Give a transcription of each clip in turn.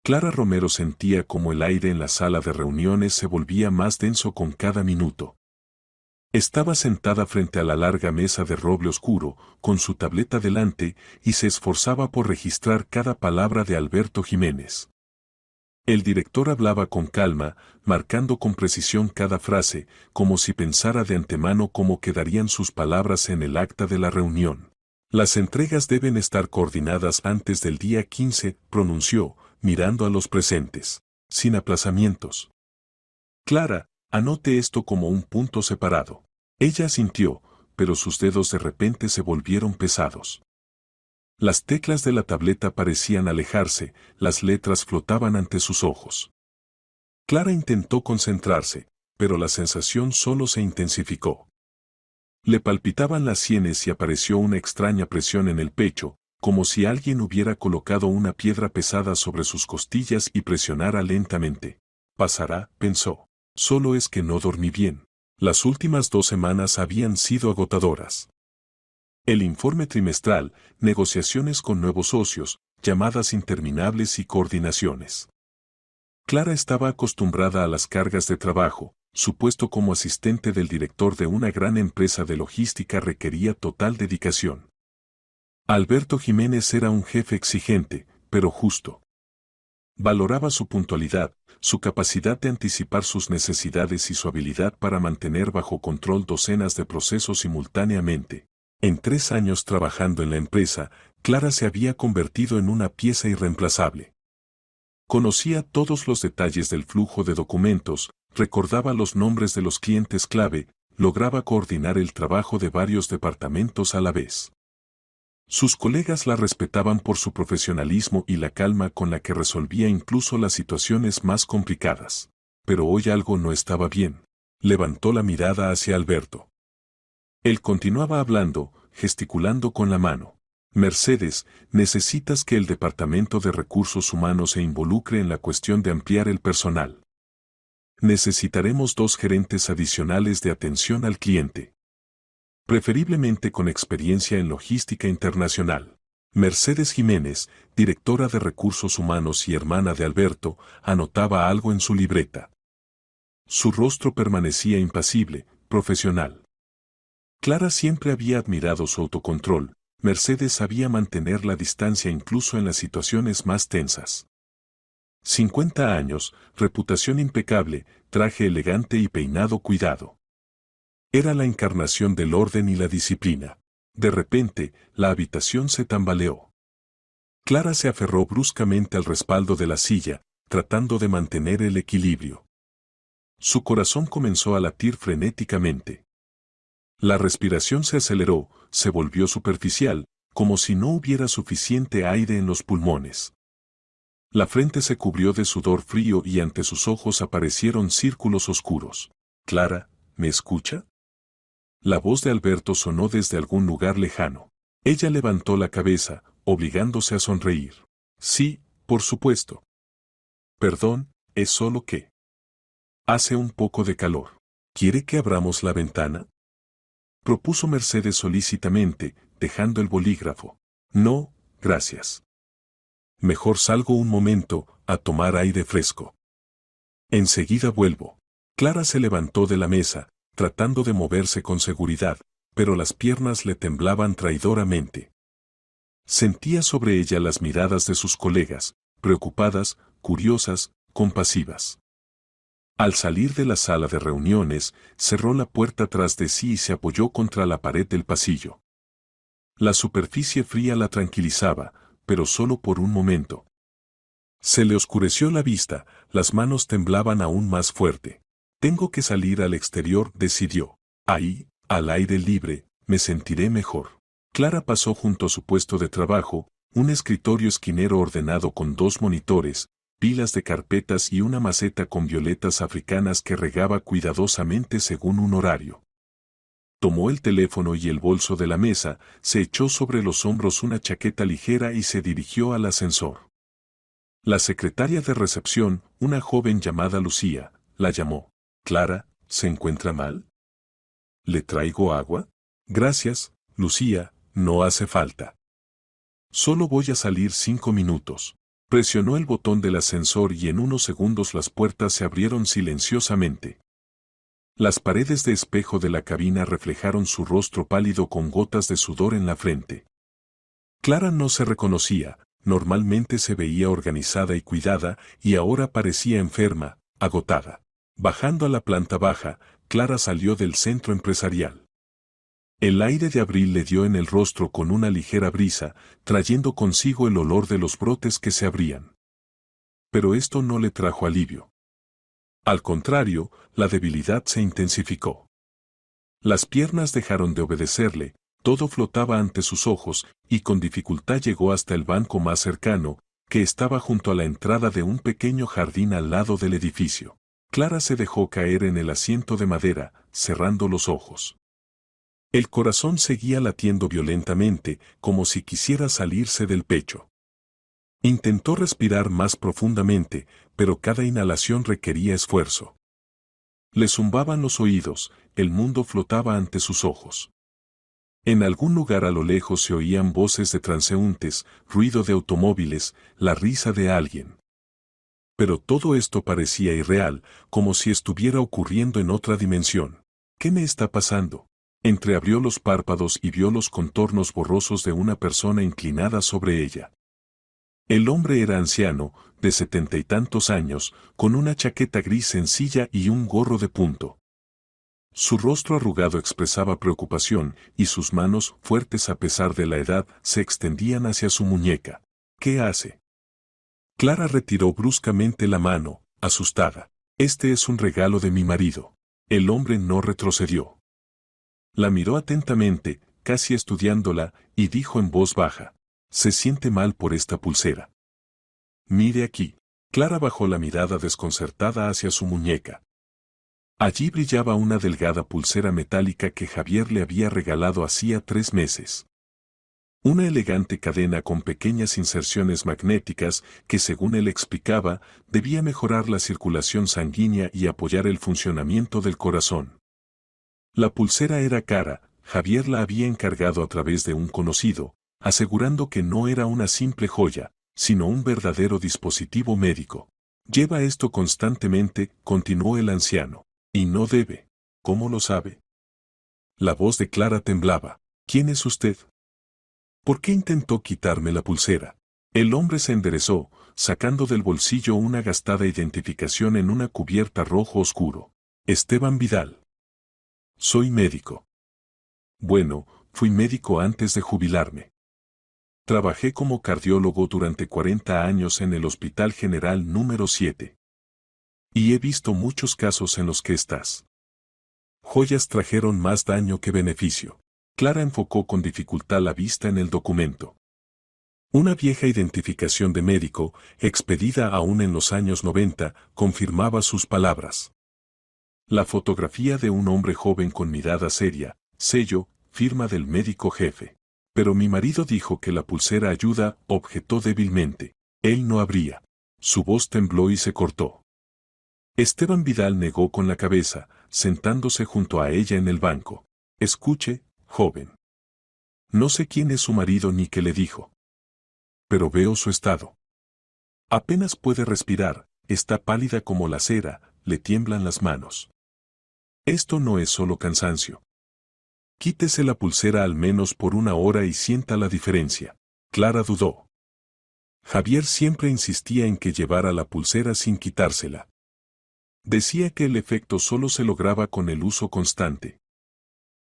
Clara Romero sentía como el aire en la sala de reuniones se volvía más denso con cada minuto. Estaba sentada frente a la larga mesa de roble oscuro, con su tableta delante, y se esforzaba por registrar cada palabra de Alberto Jiménez. El director hablaba con calma, marcando con precisión cada frase, como si pensara de antemano cómo quedarían sus palabras en el acta de la reunión. Las entregas deben estar coordinadas antes del día 15, pronunció, mirando a los presentes. Sin aplazamientos. Clara, anote esto como un punto separado. Ella asintió, pero sus dedos de repente se volvieron pesados. Las teclas de la tableta parecían alejarse, las letras flotaban ante sus ojos. Clara intentó concentrarse, pero la sensación solo se intensificó. Le palpitaban las sienes y apareció una extraña presión en el pecho, como si alguien hubiera colocado una piedra pesada sobre sus costillas y presionara lentamente. Pasará, pensó. Solo es que no dormí bien. Las últimas 2 semanas habían sido agotadoras. El informe trimestral, negociaciones con nuevos socios, llamadas interminables y coordinaciones. Clara estaba acostumbrada a las cargas de trabajo. Su puesto como asistente del director de una gran empresa de logística requería total dedicación. Alberto Jiménez era un jefe exigente, pero justo. Valoraba su puntualidad, su capacidad de anticipar sus necesidades y su habilidad para mantener bajo control docenas de procesos simultáneamente. En 3 años trabajando en la empresa, Clara se había convertido en una pieza irreemplazable. Conocía todos los detalles del flujo de documentos, recordaba los nombres de los clientes clave, lograba coordinar el trabajo de varios departamentos a la vez. Sus colegas la respetaban por su profesionalismo y la calma con la que resolvía incluso las situaciones más complicadas. Pero hoy algo no estaba bien. Levantó la mirada hacia Alberto. Él continuaba hablando, gesticulando con la mano. Mercedes, necesitas que el Departamento de Recursos Humanos se involucre en la cuestión de ampliar el personal. Necesitaremos 2 gerentes adicionales de atención al cliente. Preferiblemente con experiencia en logística internacional. Mercedes Jiménez, directora de Recursos Humanos y hermana de Alberto, anotaba algo en su libreta. Su rostro permanecía impasible, profesional. Clara siempre había admirado su autocontrol. Mercedes sabía mantener la distancia incluso en las situaciones más tensas. 50 años, reputación impecable, traje elegante y peinado cuidado. Era la encarnación del orden y la disciplina. De repente, la habitación se tambaleó. Clara se aferró bruscamente al respaldo de la silla, tratando de mantener el equilibrio. Su corazón comenzó a latir frenéticamente. La respiración se aceleró, se volvió superficial, como si no hubiera suficiente aire en los pulmones. La frente se cubrió de sudor frío y ante sus ojos aparecieron círculos oscuros. «Clara, ¿me escucha?». La voz de Alberto sonó desde algún lugar lejano. Ella levantó la cabeza, obligándose a sonreír. «Sí, por supuesto». «Perdón, es solo que hace un poco de calor. ¿Quiere que abramos la ventana?», propuso Mercedes solícitamente, dejando el bolígrafo. «No, gracias. Mejor salgo un momento, a tomar aire fresco. Enseguida vuelvo». Clara se levantó de la mesa, tratando de moverse con seguridad, pero las piernas le temblaban traidoramente. Sentía sobre ella las miradas de sus colegas, preocupadas, curiosas, compasivas. Al salir de la sala de reuniones, cerró la puerta tras de sí y se apoyó contra la pared del pasillo. La superficie fría la tranquilizaba, pero solo por un momento. Se le oscureció la vista, las manos temblaban aún más fuerte. «Tengo que salir al exterior», decidió. «Ahí, al aire libre, me sentiré mejor». Clara pasó junto a su puesto de trabajo, un escritorio esquinero ordenado con 2 monitores, pilas de carpetas y una maceta con violetas africanas que regaba cuidadosamente según un horario. Tomó el teléfono y el bolso de la mesa, se echó sobre los hombros una chaqueta ligera y se dirigió al ascensor. La secretaria de recepción, una joven llamada Lucía, la llamó. «Clara, ¿se encuentra mal? ¿Le traigo agua?». «Gracias, Lucía, no hace falta. Solo voy a salir 5 minutos». Presionó el botón del ascensor y en unos segundos las puertas se abrieron silenciosamente. Las paredes de espejo de la cabina reflejaron su rostro pálido con gotas de sudor en la frente. Clara no se reconocía, normalmente se veía organizada y cuidada, y ahora parecía enferma, agotada. Bajando a la planta baja, Clara salió del centro empresarial. El aire de abril le dio en el rostro con una ligera brisa, trayendo consigo el olor de los brotes que se abrían. Pero esto no le trajo alivio. Al contrario, la debilidad se intensificó. Las piernas dejaron de obedecerle, todo flotaba ante sus ojos, y con dificultad llegó hasta el banco más cercano, que estaba junto a la entrada de un pequeño jardín al lado del edificio. Clara se dejó caer en el asiento de madera, cerrando los ojos. El corazón seguía latiendo violentamente, como si quisiera salirse del pecho. Intentó respirar más profundamente, pero cada inhalación requería esfuerzo. Le zumbaban los oídos, el mundo flotaba ante sus ojos. En algún lugar a lo lejos se oían voces de transeúntes, ruido de automóviles, la risa de alguien. Pero todo esto parecía irreal, como si estuviera ocurriendo en otra dimensión. ¿Qué me está pasando? Entreabrió los párpados y vio los contornos borrosos de una persona inclinada sobre ella. El hombre era anciano, de 70 y tantos años, con una chaqueta gris sencilla y un gorro de punto. Su rostro arrugado expresaba preocupación, y sus manos, fuertes a pesar de la edad, se extendían hacia su muñeca. ¿Qué hace? Clara retiró bruscamente la mano, asustada. Este es un regalo de mi marido. El hombre no retrocedió. La miró atentamente, casi estudiándola, y dijo en voz baja: «Se siente mal por esta pulsera». «Mire aquí». Clara bajó la mirada desconcertada hacia su muñeca. Allí brillaba una delgada pulsera metálica que Javier le había regalado hacía 3 meses. Una elegante cadena con pequeñas inserciones magnéticas que, según él explicaba, debía mejorar la circulación sanguínea y apoyar el funcionamiento del corazón. La pulsera era cara, Javier la había encargado a través de un conocido, asegurando que no era una simple joya, sino un verdadero dispositivo médico. «Lleva esto constantemente», continuó el anciano. «Y no debe». «¿Cómo lo sabe?». La voz de Clara temblaba. «¿Quién es usted?». «¿Por qué intentó quitarme la pulsera?». El hombre se enderezó, sacando del bolsillo una gastada identificación en una cubierta rojo oscuro. «Esteban Vidal». «Soy médico». «Bueno, fui médico antes de jubilarme. Trabajé como cardiólogo durante 40 años en el Hospital General número 7. Y he visto muchos casos en los que estas joyas trajeron más daño que beneficio». Clara enfocó con dificultad la vista en el documento. Una vieja identificación de médico, expedida aún en los años 90, confirmaba sus palabras. La fotografía de un hombre joven con mirada seria, sello, firma del médico jefe. «Pero mi marido dijo que la pulsera ayuda», objetó débilmente. «Él no habría». Su voz tembló y se cortó. Esteban Vidal negó con la cabeza, sentándose junto a ella en el banco. «Escuche, joven. No sé quién es su marido ni qué le dijo. Pero veo su estado. Apenas puede respirar, está pálida como la cera, le tiemblan las manos. Esto no es solo cansancio. Quítese la pulsera al menos por 1 hora y sienta la diferencia». Clara dudó. Javier siempre insistía en que llevara la pulsera sin quitársela. Decía que el efecto solo se lograba con el uso constante.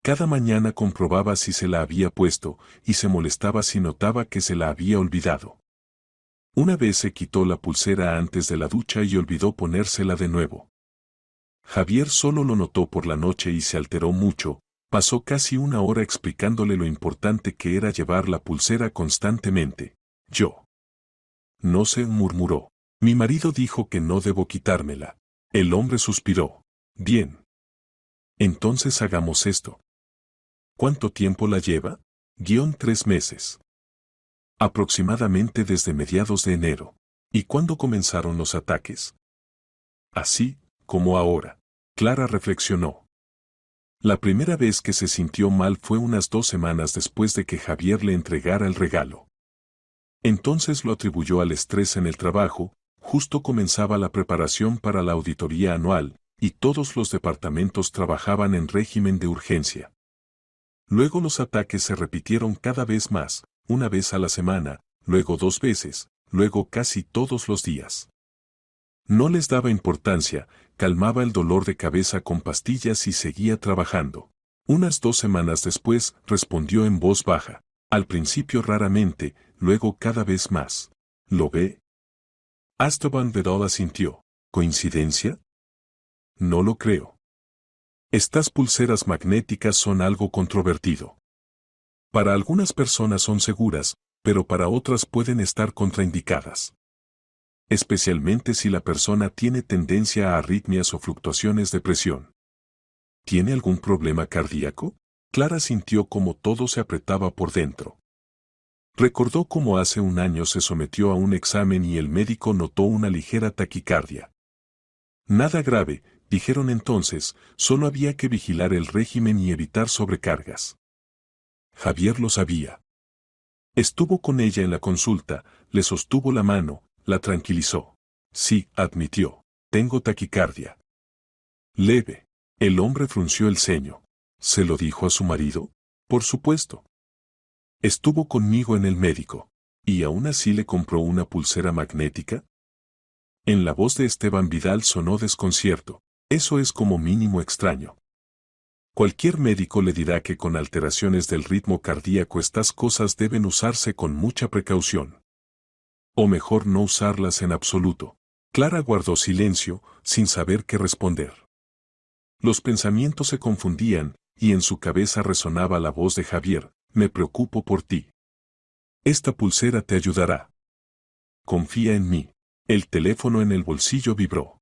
Cada mañana comprobaba si se la había puesto, y se molestaba si notaba que se la había olvidado. Una vez se quitó la pulsera antes de la ducha y olvidó ponérsela de nuevo. Javier solo lo notó por la noche y se alteró mucho. Pasó casi 1 hora explicándole lo importante que era llevar la pulsera constantemente. «Yo no sé», murmuró. «Mi marido dijo que no debo quitármela». El hombre suspiró. «Bien. Entonces hagamos esto». «¿Cuánto tiempo la lleva?». «3 meses. Aproximadamente desde mediados de enero». «¿Y cuándo comenzaron los ataques?». «Así, como ahora». Clara reflexionó. La primera vez que se sintió mal fue unas 2 semanas después de que Javier le entregara el regalo. Entonces lo atribuyó al estrés en el trabajo. Justo comenzaba la preparación para la auditoría anual, y todos los departamentos trabajaban en régimen de urgencia. Luego los ataques se repitieron cada vez más, una vez a la semana, luego 2 veces, luego casi todos los días. No les daba importancia, calmaba el dolor de cabeza con pastillas y seguía trabajando. Unas 2 semanas después, respondió en voz baja. Al principio raramente, luego cada vez más. ¿Lo ve? Esteban Vedol asintió. ¿Coincidencia? No lo creo. Estas pulseras magnéticas son algo controvertido. Para algunas personas son seguras, pero para otras pueden estar contraindicadas. Especialmente si la persona tiene tendencia a arritmias o fluctuaciones de presión. ¿Tiene algún problema cardíaco? Clara sintió como todo se apretaba por dentro. Recordó cómo hace un año se sometió a un examen y el médico notó una ligera taquicardia. Nada grave, dijeron entonces, solo había que vigilar el régimen y evitar sobrecargas. Javier lo sabía. Estuvo con ella en la consulta, le sostuvo la mano, la tranquilizó. Sí, admitió, tengo taquicardia. Leve. El hombre frunció el ceño. ¿Se lo dijo a su marido? Por supuesto. Estuvo conmigo en el médico. ¿Y aún así le compró una pulsera magnética? En la voz de Esteban Vidal sonó desconcierto. Eso es como mínimo extraño. Cualquier médico le dirá que con alteraciones del ritmo cardíaco estas cosas deben usarse con mucha precaución. O mejor no usarlas en absoluto. Clara guardó silencio, sin saber qué responder. Los pensamientos se confundían, y en su cabeza resonaba la voz de Javier. Me preocupo por ti. Esta pulsera te ayudará. Confía en mí. El teléfono en el bolsillo vibró.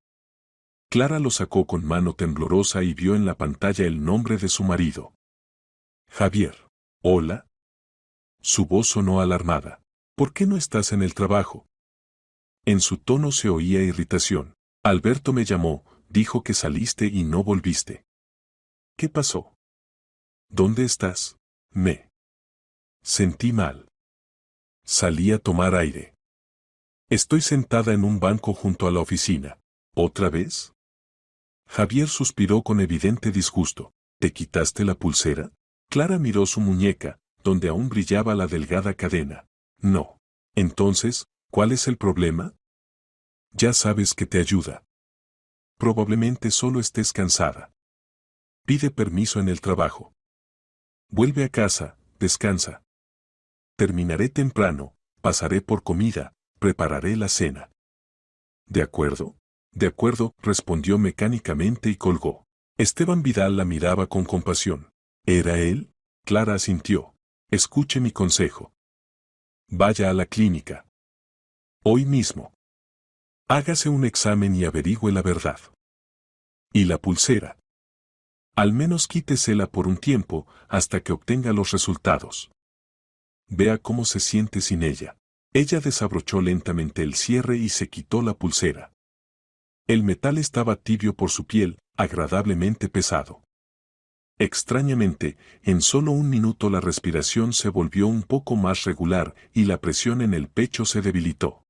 Clara lo sacó con mano temblorosa y vio en la pantalla el nombre de su marido. Javier. ¿Hola? Su voz sonó alarmada. ¿Por qué no estás en el trabajo? En su tono se oía irritación. Alberto me llamó, dijo que saliste y no volviste. ¿Qué pasó? ¿Dónde estás? Me sentí mal. Salí a tomar aire. Estoy sentada en un banco junto a la oficina. ¿Otra vez? Javier suspiró con evidente disgusto. ¿Te quitaste la pulsera? Clara miró su muñeca, donde aún brillaba la delgada cadena. No. Entonces, ¿cuál es el problema? Ya sabes que te ayuda. Probablemente solo estés cansada. Pide permiso en el trabajo. Vuelve a casa, descansa. Terminaré temprano, pasaré por comida, prepararé la cena. ¿De acuerdo? De acuerdo, respondió mecánicamente y colgó. Esteban Vidal la miraba con compasión. ¿Era él? Clara asintió. Escuche mi consejo. Vaya a la clínica. Hoy mismo. Hágase un examen y averigüe la verdad. ¿Y la pulsera? Al menos quítesela por un tiempo, hasta que obtenga los resultados. Vea cómo se siente sin ella. Ella desabrochó lentamente el cierre y se quitó la pulsera. El metal estaba tibio por su piel, agradablemente pesado. Extrañamente, en solo un minuto la respiración se volvió un poco más regular y la presión en el pecho se debilitó.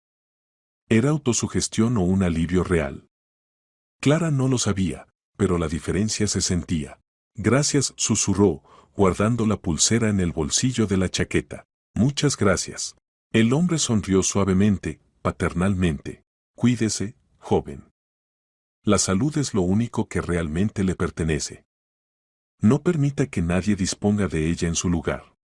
¿Era autosugestión o un alivio real? Clara no lo sabía, pero la diferencia se sentía. Gracias, susurró, guardando la pulsera en el bolsillo de la chaqueta. Muchas gracias. El hombre sonrió suavemente, paternalmente. Cuídese, joven. La salud es lo único que realmente le pertenece. No permita que nadie disponga de ella en su lugar.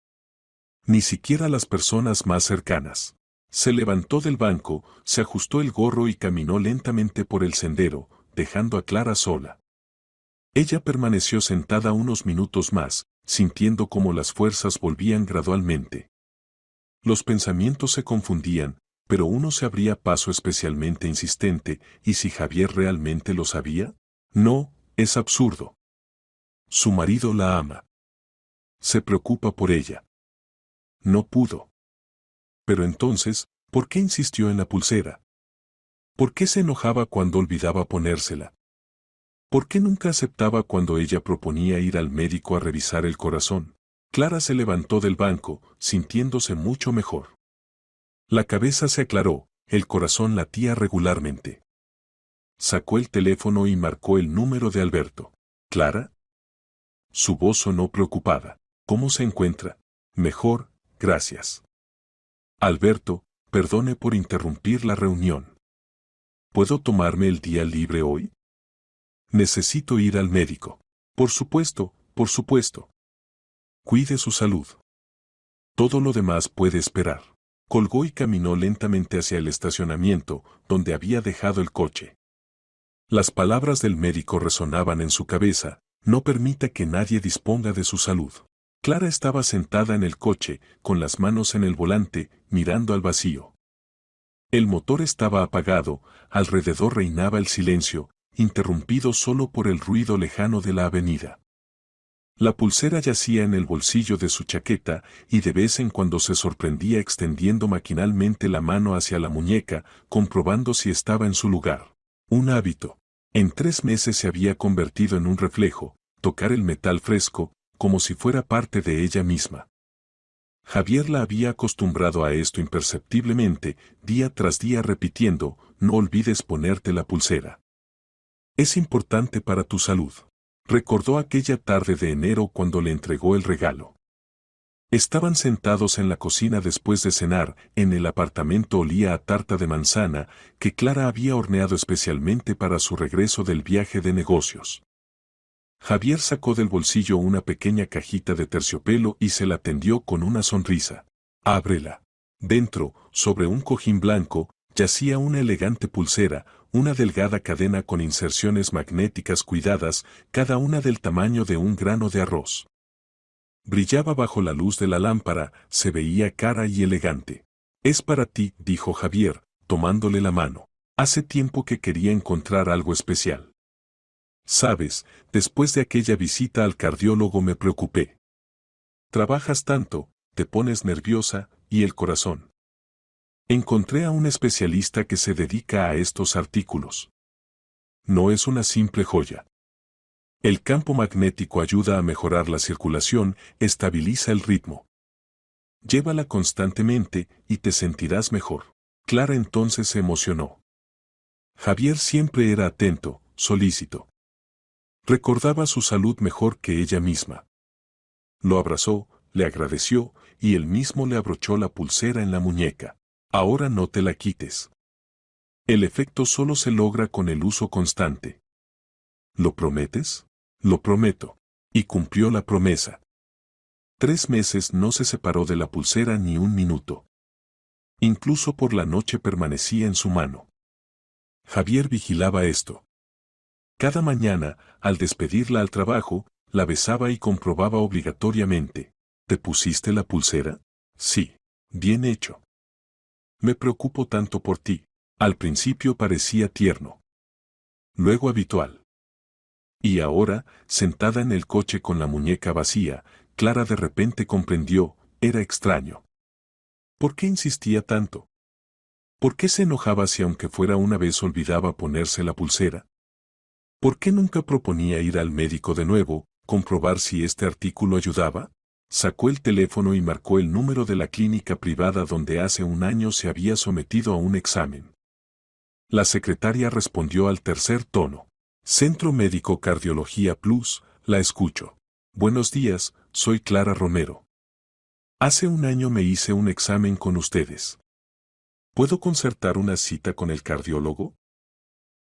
Ni siquiera las personas más cercanas. Se levantó del banco, se ajustó el gorro y caminó lentamente por el sendero, dejando a Clara sola. Ella permaneció sentada unos minutos más, sintiendo cómo las fuerzas volvían gradualmente. Los pensamientos se confundían, pero uno se abría paso especialmente insistente, ¿y si Javier realmente lo sabía? No, es absurdo. Su marido la ama. Se preocupa por ella. No pudo. Pero entonces, ¿por qué insistió en la pulsera? ¿Por qué se enojaba cuando olvidaba ponérsela? ¿Por qué nunca aceptaba cuando ella proponía ir al médico a revisar el corazón? Clara se levantó del banco, sintiéndose mucho mejor. La cabeza se aclaró, el corazón latía regularmente. Sacó el teléfono y marcó el número de Alberto. ¿Clara? Su voz sonó preocupada. ¿Cómo se encuentra? Mejor, gracias. Alberto, perdone por interrumpir la reunión. ¿Puedo tomarme el día libre hoy? Necesito ir al médico. Por supuesto, por supuesto. Cuide su salud. Todo lo demás puede esperar. Colgó y caminó lentamente hacia el estacionamiento, donde había dejado el coche. Las palabras del médico resonaban en su cabeza: no permita que nadie disponga de su salud. Clara estaba sentada en el coche, con las manos en el volante, mirando al vacío. El motor estaba apagado, alrededor reinaba el silencio, interrumpido solo por el ruido lejano de la avenida. La pulsera yacía en el bolsillo de su chaqueta y de vez en cuando se sorprendía extendiendo maquinalmente la mano hacia la muñeca, comprobando si estaba en su lugar. Un hábito. En 3 meses se había convertido en un reflejo, tocar el metal fresco, como si fuera parte de ella misma. Javier la había acostumbrado a esto imperceptiblemente, día tras día repitiendo: no olvides ponerte la pulsera. Es importante para tu salud. Recordó aquella tarde de enero cuando le entregó el regalo. Estaban sentados en la cocina después de cenar, en el apartamento olía a tarta de manzana, que Clara había horneado especialmente para su regreso del viaje de negocios. Javier sacó del bolsillo una pequeña cajita de terciopelo y se la tendió con una sonrisa. Ábrela. Dentro, sobre un cojín blanco, yacía una elegante pulsera, una delgada cadena con inserciones magnéticas cuidadas, cada una del tamaño de un grano de arroz. Brillaba bajo la luz de la lámpara, se veía cara y elegante. Es para ti, dijo Javier, tomándole la mano. Hace tiempo que quería encontrar algo especial. Sabes, después de aquella visita al cardiólogo me preocupé. Trabajas tanto, te pones nerviosa, y el corazón. Encontré a un especialista que se dedica a estos artículos. No es una simple joya. El campo magnético ayuda a mejorar la circulación, estabiliza el ritmo. Llévala constantemente y te sentirás mejor. Clara entonces se emocionó. Javier siempre era atento, solícito. Recordaba su salud mejor que ella misma. Lo abrazó, le agradeció, y él mismo le abrochó la pulsera en la muñeca. Ahora no te la quites. El efecto solo se logra con el uso constante. ¿Lo prometes? Lo prometo. Y cumplió la promesa. 3 meses no se separó de la pulsera ni un minuto. Incluso por la noche permanecía en su mano. Javier vigilaba esto. Cada mañana, al despedirla al trabajo, la besaba y comprobaba obligatoriamente: ¿te pusiste la pulsera? Sí. Bien hecho. Me preocupo tanto por ti. Al principio parecía tierno. Luego habitual. Y ahora, sentada en el coche con la muñeca vacía, Clara de repente comprendió: era extraño. ¿Por qué insistía tanto? ¿Por qué se enojaba si aunque fuera una vez olvidaba ponerse la pulsera? ¿Por qué nunca proponía ir al médico de nuevo, comprobar si este artículo ayudaba? Sacó el teléfono y marcó el número de la clínica privada donde hace un año se había sometido a un examen. La secretaria respondió al tercer tono. Centro Médico Cardiología Plus, la escucho. Buenos días, soy Clara Romero. Hace un año me hice un examen con ustedes. ¿Puedo concertar una cita con el cardiólogo?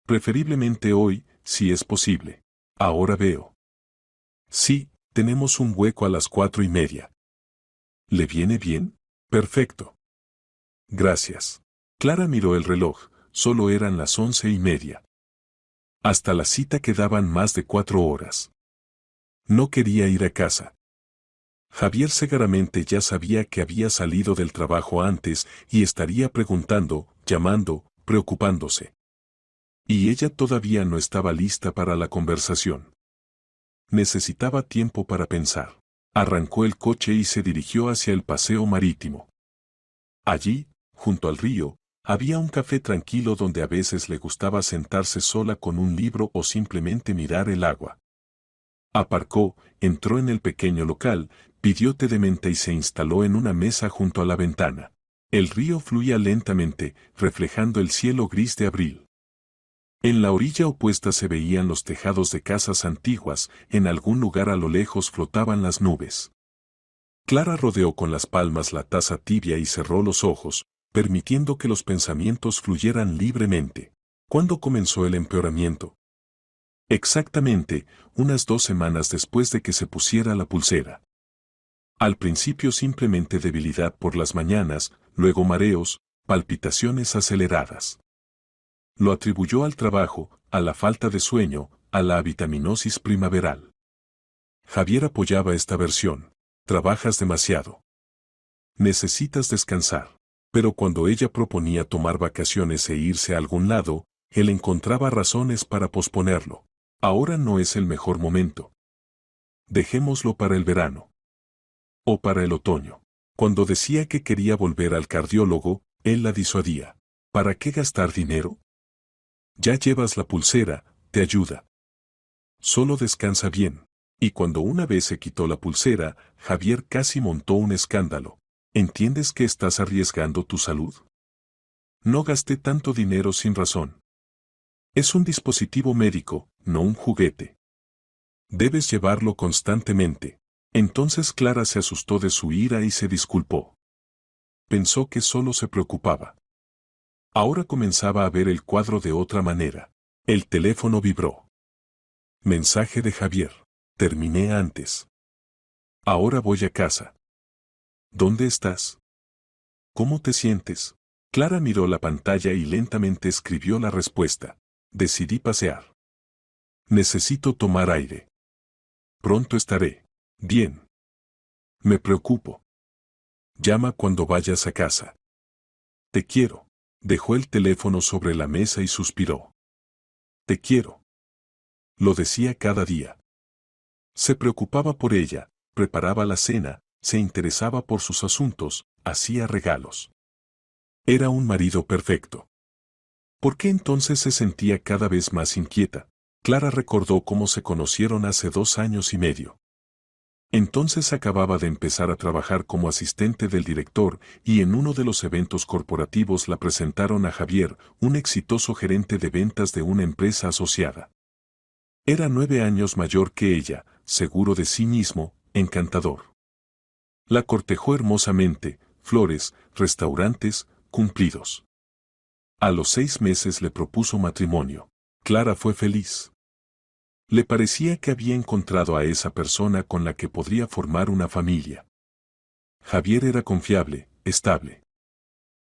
Preferiblemente hoy, si es posible. Ahora veo. Sí, tenemos un hueco a las 4:30. ¿Le viene bien? Perfecto. Gracias. Clara miró el reloj, solo eran las 11:30. Hasta la cita quedaban más de 4 horas. No quería ir a casa. Javier seguramente ya sabía que había salido del trabajo antes y estaría preguntando, llamando, preocupándose. Y ella todavía no estaba lista para la conversación. Necesitaba tiempo para pensar. Arrancó el coche y se dirigió hacia el paseo marítimo. Allí, junto al río, había un café tranquilo donde a veces le gustaba sentarse sola con un libro o simplemente mirar el agua. Aparcó, entró en el pequeño local, pidió té de menta y se instaló en una mesa junto a la ventana. El río fluía lentamente, reflejando el cielo gris de abril. En la orilla opuesta se veían los tejados de casas antiguas, en algún lugar a lo lejos flotaban las nubes. Clara rodeó con las palmas la taza tibia y cerró los ojos, permitiendo que los pensamientos fluyeran libremente. ¿Cuándo comenzó el empeoramiento? Exactamente, unas 2 semanas después de que se pusiera la pulsera. Al principio simplemente debilidad por las mañanas, luego mareos, palpitaciones aceleradas. Lo atribuyó al trabajo, a la falta de sueño, a la avitaminosis primaveral. Javier apoyaba esta versión. Trabajas demasiado. Necesitas descansar. Pero cuando ella proponía tomar vacaciones e irse a algún lado, él encontraba razones para posponerlo. Ahora no es el mejor momento. Dejémoslo para el verano. O para el otoño. Cuando decía que quería volver al cardiólogo, él la disuadía. ¿Para qué gastar dinero? Ya llevas la pulsera, te ayuda. Solo descansa bien. Y cuando una vez se quitó la pulsera, Javier casi montó un escándalo. ¿Entiendes que estás arriesgando tu salud? No gasté tanto dinero sin razón. Es un dispositivo médico, no un juguete. Debes llevarlo constantemente. Entonces Clara se asustó de su ira y se disculpó. Pensó que solo se preocupaba. Ahora comenzaba a ver el cuadro de otra manera. El teléfono vibró. Mensaje de Javier. Terminé antes. Ahora voy a casa. ¿Dónde estás? ¿Cómo te sientes? Clara miró la pantalla y lentamente escribió la respuesta. Decidí pasear. Necesito tomar aire. Pronto estaré. Bien. Me preocupo. Llama cuando vayas a casa. Te quiero. Dejó el teléfono sobre la mesa y suspiró. Te quiero. Lo decía cada día. Se preocupaba por ella, preparaba la cena, se interesaba por sus asuntos, hacía regalos. Era un marido perfecto. ¿Por qué entonces se sentía cada vez más inquieta? Clara recordó cómo se conocieron hace 2 años y medio. Entonces acababa de empezar a trabajar como asistente del director y en uno de los eventos corporativos la presentaron a Javier, un exitoso gerente de ventas de una empresa asociada. Era 9 años mayor que ella, seguro de sí mismo, encantador. La cortejó hermosamente, flores, restaurantes, cumplidos. A los 6 meses le propuso matrimonio. Clara fue feliz. Le parecía que había encontrado a esa persona con la que podría formar una familia. Javier era confiable, estable.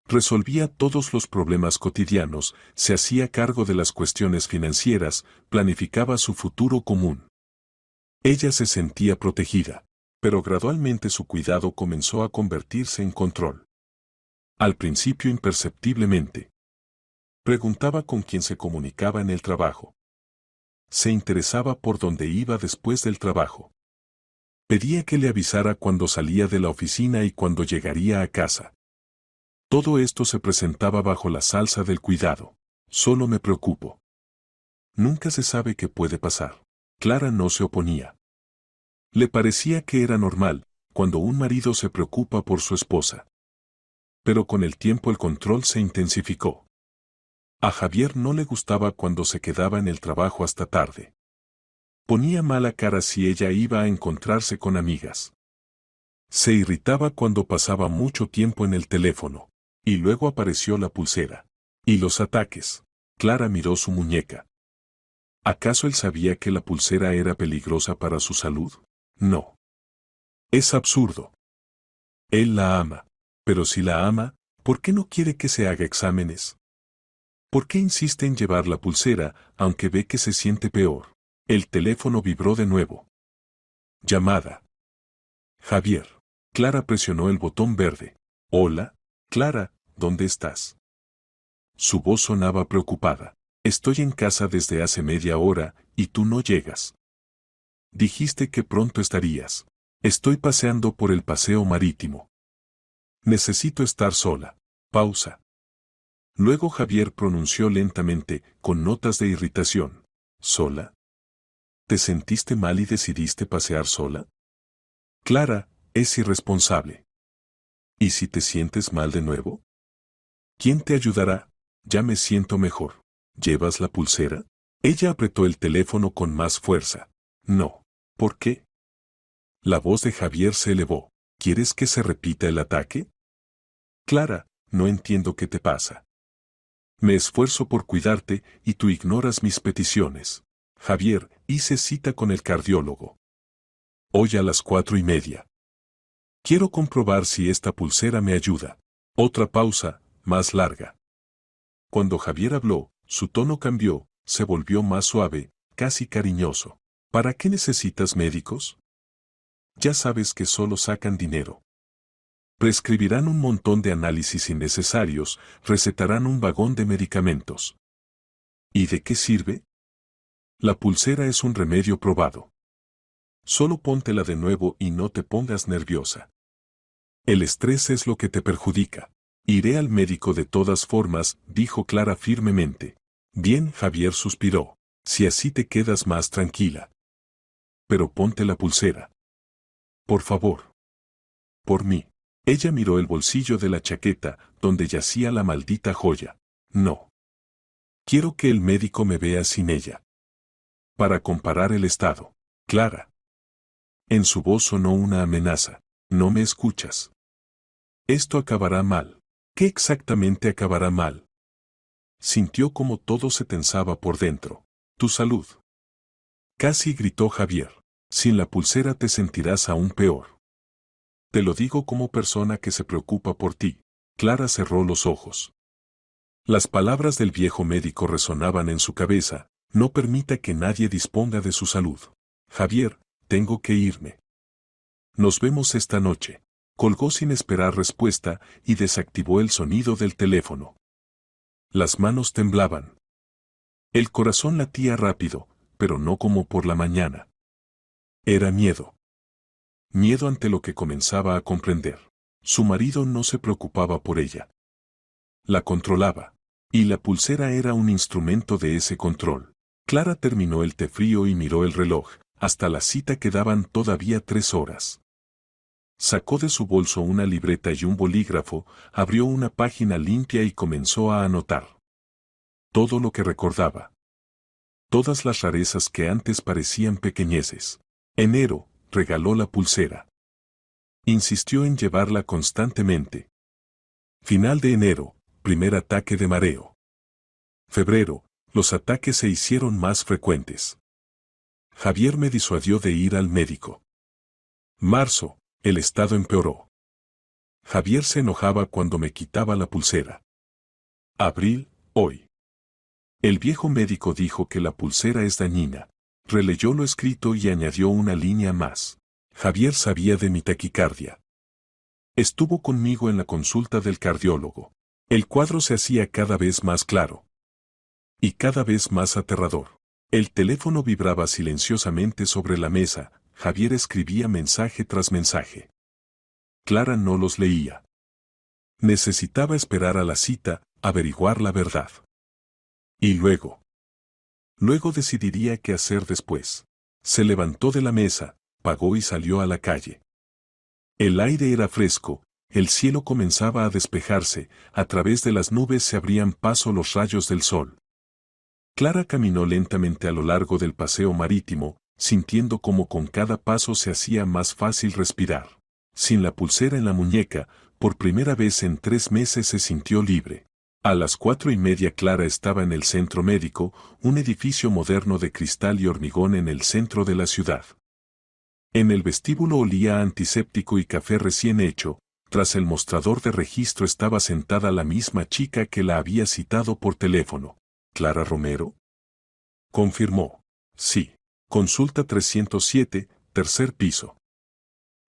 Resolvía todos los problemas cotidianos, se hacía cargo de las cuestiones financieras, planificaba su futuro común. Ella se sentía protegida, pero gradualmente su cuidado comenzó a convertirse en control. Al principio imperceptiblemente. Preguntaba con quién se comunicaba en el trabajo. Se interesaba por dónde iba después del trabajo. Pedía que le avisara cuando salía de la oficina y cuando llegaría a casa. Todo esto se presentaba bajo la salsa del cuidado. Solo me preocupo. Nunca se sabe qué puede pasar. Clara no se oponía. Le parecía que era normal, cuando un marido se preocupa por su esposa. Pero con el tiempo el control se intensificó. A Javier no le gustaba cuando se quedaba en el trabajo hasta tarde. Ponía mala cara si ella iba a encontrarse con amigas. Se irritaba cuando pasaba mucho tiempo en el teléfono. Y luego apareció la pulsera. Y los ataques. Clara miró su muñeca. ¿Acaso él sabía que la pulsera era peligrosa para su salud? No. Es absurdo. Él la ama. Pero si la ama, ¿por qué no quiere que se haga exámenes? ¿Por qué insiste en llevar la pulsera, aunque ve que se siente peor? El teléfono vibró de nuevo. Llamada. Javier. Clara presionó el botón verde. Hola, Clara, ¿dónde estás? Su voz sonaba preocupada. Estoy en casa desde hace media hora, y tú no llegas. Dijiste que pronto estarías. Estoy paseando por el paseo marítimo. Necesito estar sola. Pausa. Luego Javier pronunció lentamente, con notas de irritación. ¿Sola? ¿Te sentiste mal y decidiste pasear sola? Clara, es irresponsable. ¿Y si te sientes mal de nuevo? ¿Quién te ayudará? Ya me siento mejor. ¿Llevas la pulsera? Ella apretó el teléfono con más fuerza. No. ¿Por qué? La voz de Javier se elevó. ¿Quieres que se repita el ataque? Clara, no entiendo qué te pasa. Me esfuerzo por cuidarte y tú ignoras mis peticiones. Javier, hice cita con el cardiólogo. Hoy a las 4:30. Quiero comprobar si esta pulsera me ayuda. Otra pausa, más larga. Cuando Javier habló, su tono cambió, se volvió más suave, casi cariñoso. ¿Para qué necesitas médicos? Ya sabes que solo sacan dinero. Prescribirán un montón de análisis innecesarios, recetarán un vagón de medicamentos. ¿Y de qué sirve? La pulsera es un remedio probado. Solo póntela de nuevo y no te pongas nerviosa. El estrés es lo que te perjudica. Iré al médico de todas formas, dijo Clara firmemente. Bien, Javier suspiró. Si así te quedas más tranquila. Pero ponte la pulsera. Por favor. Por mí. Ella miró el bolsillo de la chaqueta, donde yacía la maldita joya. No. Quiero que el médico me vea sin ella. Para comparar el estado. Clara. En su voz sonó una amenaza. No me escuchas. Esto acabará mal. ¿Qué exactamente acabará mal? Sintió como todo se tensaba por dentro. Tu salud. Casi gritó Javier. Sin la pulsera te sentirás aún peor. Te lo digo como persona que se preocupa por ti. Clara cerró los ojos. Las palabras del viejo médico resonaban en su cabeza. No permita que nadie disponga de su salud. Javier, tengo que irme. Nos vemos esta noche. Colgó sin esperar respuesta y desactivó el sonido del teléfono. Las manos temblaban. El corazón latía rápido, pero no como por la mañana. Era miedo. Miedo ante lo que comenzaba a comprender. Su marido no se preocupaba por ella. La controlaba. Y la pulsera era un instrumento de ese control. Clara terminó el té frío y miró el reloj. Hasta la cita quedaban todavía 3 horas. Sacó de su bolso una libreta y un bolígrafo, abrió una página limpia y comenzó a anotar. Todo lo que recordaba. Todas las rarezas que antes parecían pequeñeces. Enero, regaló la pulsera. Insistió en llevarla constantemente. Final de enero, primer ataque de mareo. Febrero, los ataques se hicieron más frecuentes. Javier me disuadió de ir al médico. Marzo, el estado empeoró. Javier se enojaba cuando me quitaba la pulsera. Abril, hoy. El viejo médico dijo que la pulsera es dañina. Releyó lo escrito y añadió una línea más. Javier sabía de mi taquicardia. Estuvo conmigo en la consulta del cardiólogo. El cuadro se hacía cada vez más claro. Y cada vez más aterrador. El teléfono vibraba silenciosamente sobre la mesa. Javier escribía mensaje tras mensaje. Clara no los leía. Necesitaba esperar a la cita, averiguar la verdad. Y luego. Luego decidiría qué hacer después. Se levantó de la mesa, pagó y salió a la calle. El aire era fresco, el cielo comenzaba a despejarse, a través de las nubes se abrían paso los rayos del sol. Clara caminó lentamente a lo largo del paseo marítimo, sintiendo como con cada paso se hacía más fácil respirar. Sin la pulsera en la muñeca, por primera vez en 3 meses se sintió libre. A las 4:30 Clara estaba en el centro médico, un edificio moderno de cristal y hormigón en el centro de la ciudad. En el vestíbulo olía a antiséptico y café recién hecho. Tras el mostrador de registro estaba sentada la misma chica que la había citado por teléfono. ¿Clara Romero? Confirmó. Sí. Consulta 307, tercer piso.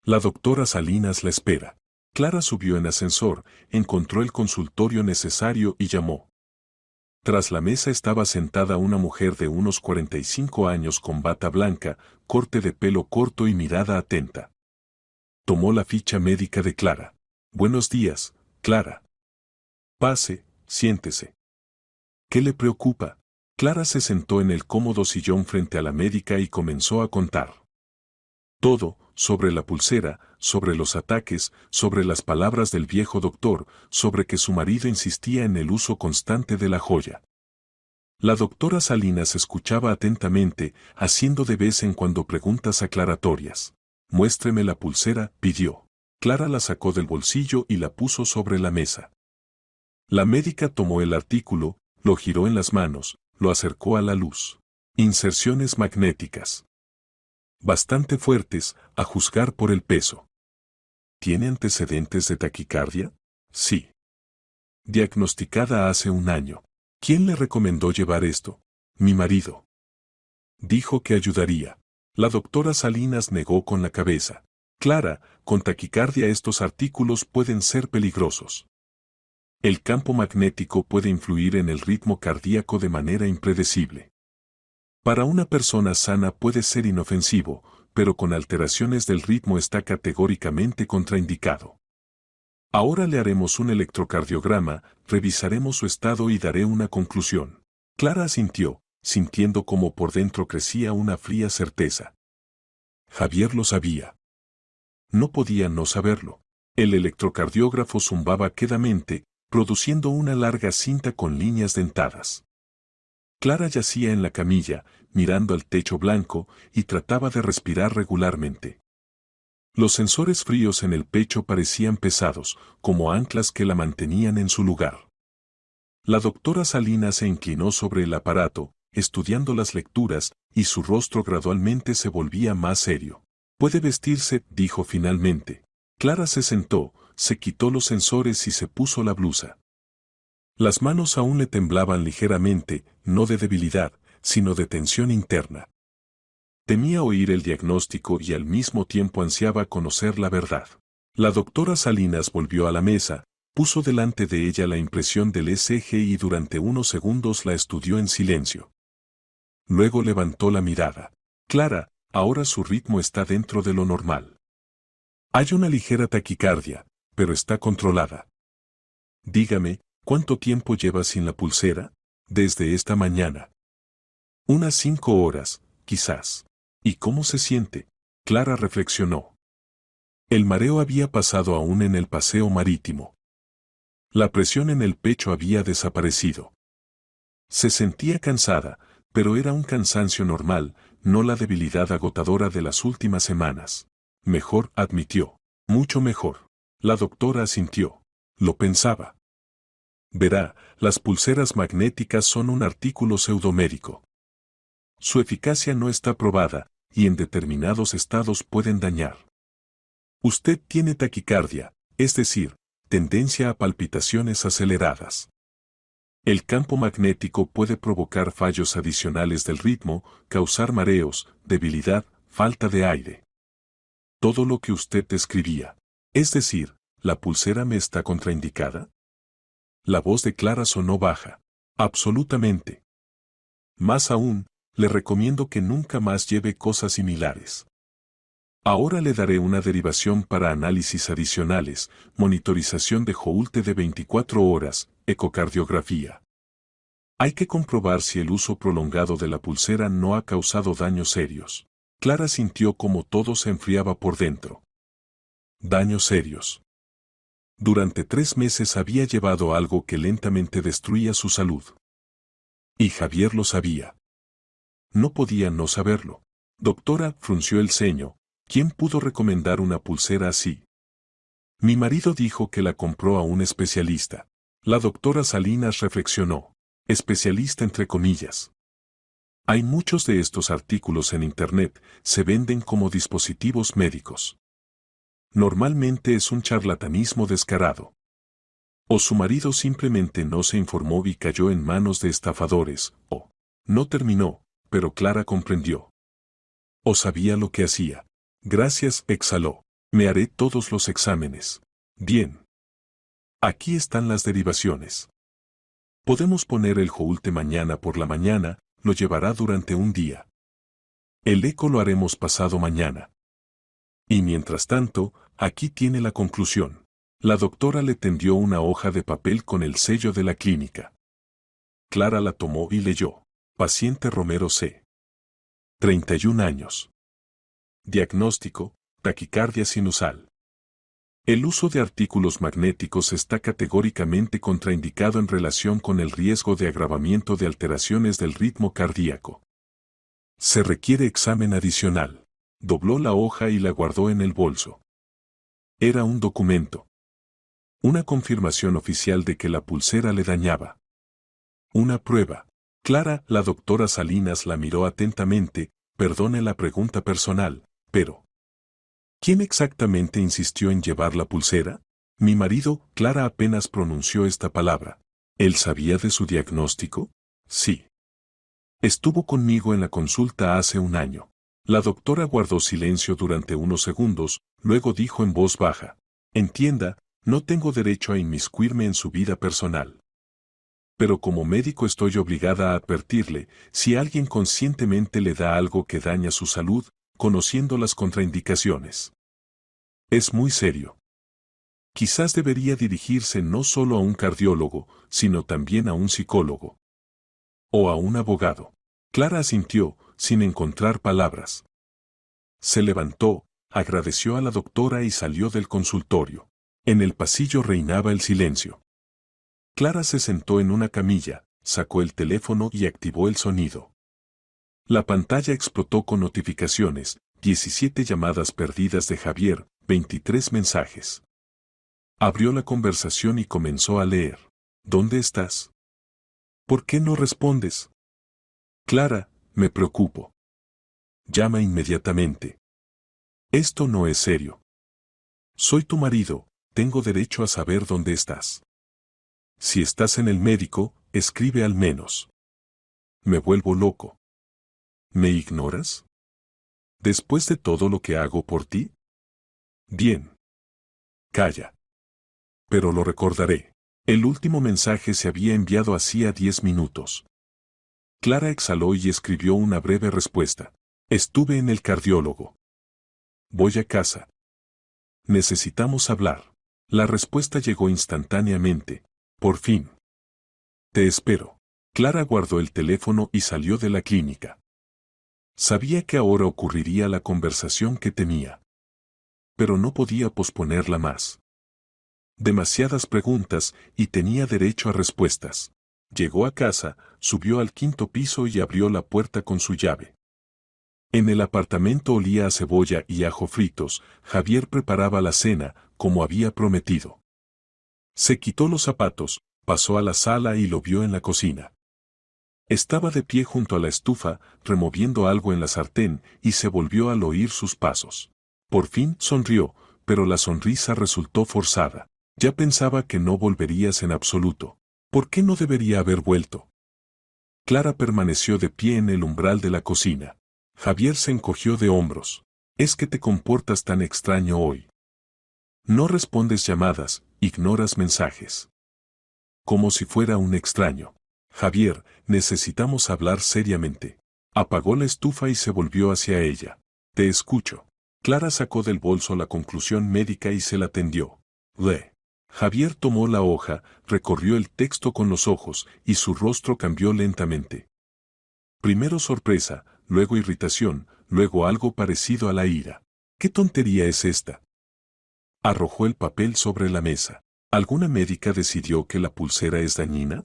La doctora Salinas la espera. Clara subió en ascensor, encontró el consultorio necesario y llamó. Tras la mesa estaba sentada una mujer de unos 45 años con bata blanca, corte de pelo corto y mirada atenta. Tomó la ficha médica de Clara. Buenos días, Clara. Pase, siéntese. ¿Qué le preocupa? Clara se sentó en el cómodo sillón frente a la médica y comenzó a contar. Todo, sobre la pulsera, sobre los ataques, sobre las palabras del viejo doctor, sobre que su marido insistía en el uso constante de la joya. La doctora Salinas escuchaba atentamente, haciendo de vez en cuando preguntas aclaratorias. «Muéstreme la pulsera», pidió. Clara la sacó del bolsillo y la puso sobre la mesa. La médica tomó el artículo, lo giró en las manos, lo acercó a la luz. Inserciones magnéticas. Bastante fuertes, a juzgar por el peso. ¿Tiene antecedentes de taquicardia? Sí. Diagnosticada hace un año. ¿Quién le recomendó llevar esto? Mi marido. Dijo que ayudaría. La doctora Salinas negó con la cabeza. Clara, con taquicardia estos artículos pueden ser peligrosos. El campo magnético puede influir en el ritmo cardíaco de manera impredecible. Para una persona sana puede ser inofensivo, pero con alteraciones del ritmo está categóricamente contraindicado. Ahora le haremos un electrocardiograma, revisaremos su estado y daré una conclusión. Clara asintió, sintiendo como por dentro crecía una fría certeza. Javier lo sabía. No podía no saberlo. El electrocardiógrafo zumbaba quedamente, produciendo una larga cinta con líneas dentadas. Clara yacía en la camilla, mirando al techo blanco, y trataba de respirar regularmente. Los sensores fríos en el pecho parecían pesados, como anclas que la mantenían en su lugar. La doctora Salinas se inclinó sobre el aparato, estudiando las lecturas, y su rostro gradualmente se volvía más serio. «Puede vestirse», dijo finalmente. Clara se sentó, se quitó los sensores y se puso la blusa. Las manos aún le temblaban ligeramente, no de debilidad, sino de tensión interna. Temía oír el diagnóstico y al mismo tiempo ansiaba conocer la verdad. La doctora Salinas volvió a la mesa, puso delante de ella la impresión del ECG y durante unos segundos la estudió en silencio. Luego levantó la mirada. «Clara, ahora su ritmo está dentro de lo normal. Hay una ligera taquicardia, pero está controlada. Dígame, ¿cuánto tiempo lleva sin la pulsera?» «Desde esta mañana. Unas 5 horas, quizás». «¿Y cómo se siente?» Clara reflexionó. El mareo había pasado aún en el paseo marítimo. La presión en el pecho había desaparecido. Se sentía cansada, pero era un cansancio normal, no la debilidad agotadora de las últimas semanas. «Mejor», admitió. «Mucho mejor». La doctora asintió. Lo pensaba. Verá, las pulseras magnéticas son un artículo pseudomédico. Su eficacia no está probada, y en determinados estados pueden dañar. Usted tiene taquicardia, es decir, tendencia a palpitaciones aceleradas. El campo magnético puede provocar fallos adicionales del ritmo, causar mareos, debilidad, falta de aire. Todo lo que usted describía. Es decir, ¿la pulsera me está contraindicada?» La voz de Clara sonó baja. «Absolutamente. Más aún, le recomiendo que nunca más lleve cosas similares. Ahora le daré una derivación para análisis adicionales, monitorización de Holter de 24 horas, ecocardiografía. Hay que comprobar si el uso prolongado de la pulsera no ha causado daños serios». Clara sintió como todo se enfriaba por dentro. Daños serios. Durante 3 meses había llevado algo que lentamente destruía su salud. Y Javier lo sabía. No podía no saberlo. «Doctora», frunció el ceño, «¿quién pudo recomendar una pulsera así?» «Mi marido dijo que la compró a un especialista». La doctora Salinas reflexionó. Especialista entre comillas. Hay muchos de estos artículos en Internet, se venden como dispositivos médicos. Normalmente es un charlatanismo descarado. O su marido simplemente no se informó y cayó en manos de estafadores, o no terminó, pero Clara comprendió. O sabía lo que hacía. «Gracias», exhaló. «Me haré todos los exámenes». «Bien. Aquí están las derivaciones. Podemos poner el Holter mañana por la mañana, lo llevará durante un día. El eco lo haremos pasado mañana. Y mientras tanto, aquí tiene la conclusión». La doctora le tendió una hoja de papel con el sello de la clínica. Clara la tomó y leyó. Paciente Romero C. 31 años. Diagnóstico, taquicardia sinusal. El uso de artículos magnéticos está categóricamente contraindicado en relación con el riesgo de agravamiento de alteraciones del ritmo cardíaco. Se requiere examen adicional. Dobló la hoja y la guardó en el bolso. Era un documento. Una confirmación oficial de que la pulsera le dañaba. Una prueba. Clara, la doctora Salinas la miró atentamente. Perdone la pregunta personal, pero ¿quién exactamente insistió en llevar la pulsera? Mi marido. Clara apenas pronunció esta palabra. ¿Él sabía de su diagnóstico? Sí. Estuvo conmigo en la consulta hace un año. La doctora guardó silencio durante unos segundos, luego dijo en voz baja. Entienda, no tengo derecho a inmiscuirme en su vida personal. Pero como médico estoy obligada a advertirle, si alguien conscientemente le da algo que daña su salud, conociendo las contraindicaciones. Es muy serio. Quizás debería dirigirse no solo a un cardiólogo, sino también a un psicólogo. O a un abogado. Clara asintió, sin encontrar palabras. Se levantó, agradeció a la doctora y salió del consultorio. En el pasillo reinaba el silencio. Clara se sentó en una camilla, sacó el teléfono y activó el sonido. La pantalla explotó con notificaciones, 17 llamadas perdidas de Javier, 23 mensajes. Abrió la conversación y comenzó a leer. ¿Dónde estás? ¿Por qué no respondes? Clara, me preocupo. Llama inmediatamente. Esto no es serio. Soy tu marido, tengo derecho a saber dónde estás. Si estás en el médico, escribe al menos. Me vuelvo loco. ¿Me ignoras? ¿Después de todo lo que hago por ti? Bien. Calla. Pero lo recordaré. El último mensaje se había enviado hacía 10 minutos. Clara exhaló y escribió una breve respuesta. Estuve en el cardiólogo. Voy a casa. Necesitamos hablar. La respuesta llegó instantáneamente. Por fin. Te espero. Clara guardó el teléfono y salió de la clínica. Sabía que ahora ocurriría la conversación que temía. Pero no podía posponerla más. Demasiadas preguntas y tenía derecho a respuestas. Llegó a casa, subió al 5.º piso y abrió la puerta con su llave. En el apartamento olía a cebolla y ajo fritos. Javier preparaba la cena, como había prometido. Se quitó los zapatos, pasó a la sala y lo vio en la cocina. Estaba de pie junto a la estufa, removiendo algo en la sartén, y se volvió al oír sus pasos. Por fin sonrió, pero la sonrisa resultó forzada. Ya pensaba que no volverías en absoluto. ¿Por qué no debería haber vuelto? Clara permaneció de pie en el umbral de la cocina. Javier se encogió de hombros. Es que te comportas tan extraño hoy. No respondes llamadas, ignoras mensajes. Como si fuera un extraño. Javier, necesitamos hablar seriamente. Apagó la estufa y se volvió hacia ella. Te escucho. Clara sacó del bolso la conclusión médica y se la tendió. Lee. Javier tomó la hoja, recorrió el texto con los ojos, y su rostro cambió lentamente. Primero sorpresa, luego irritación, luego algo parecido a la ira. ¿Qué tontería es esta? Arrojó el papel sobre la mesa. ¿Alguna médica decidió que la pulsera es dañina?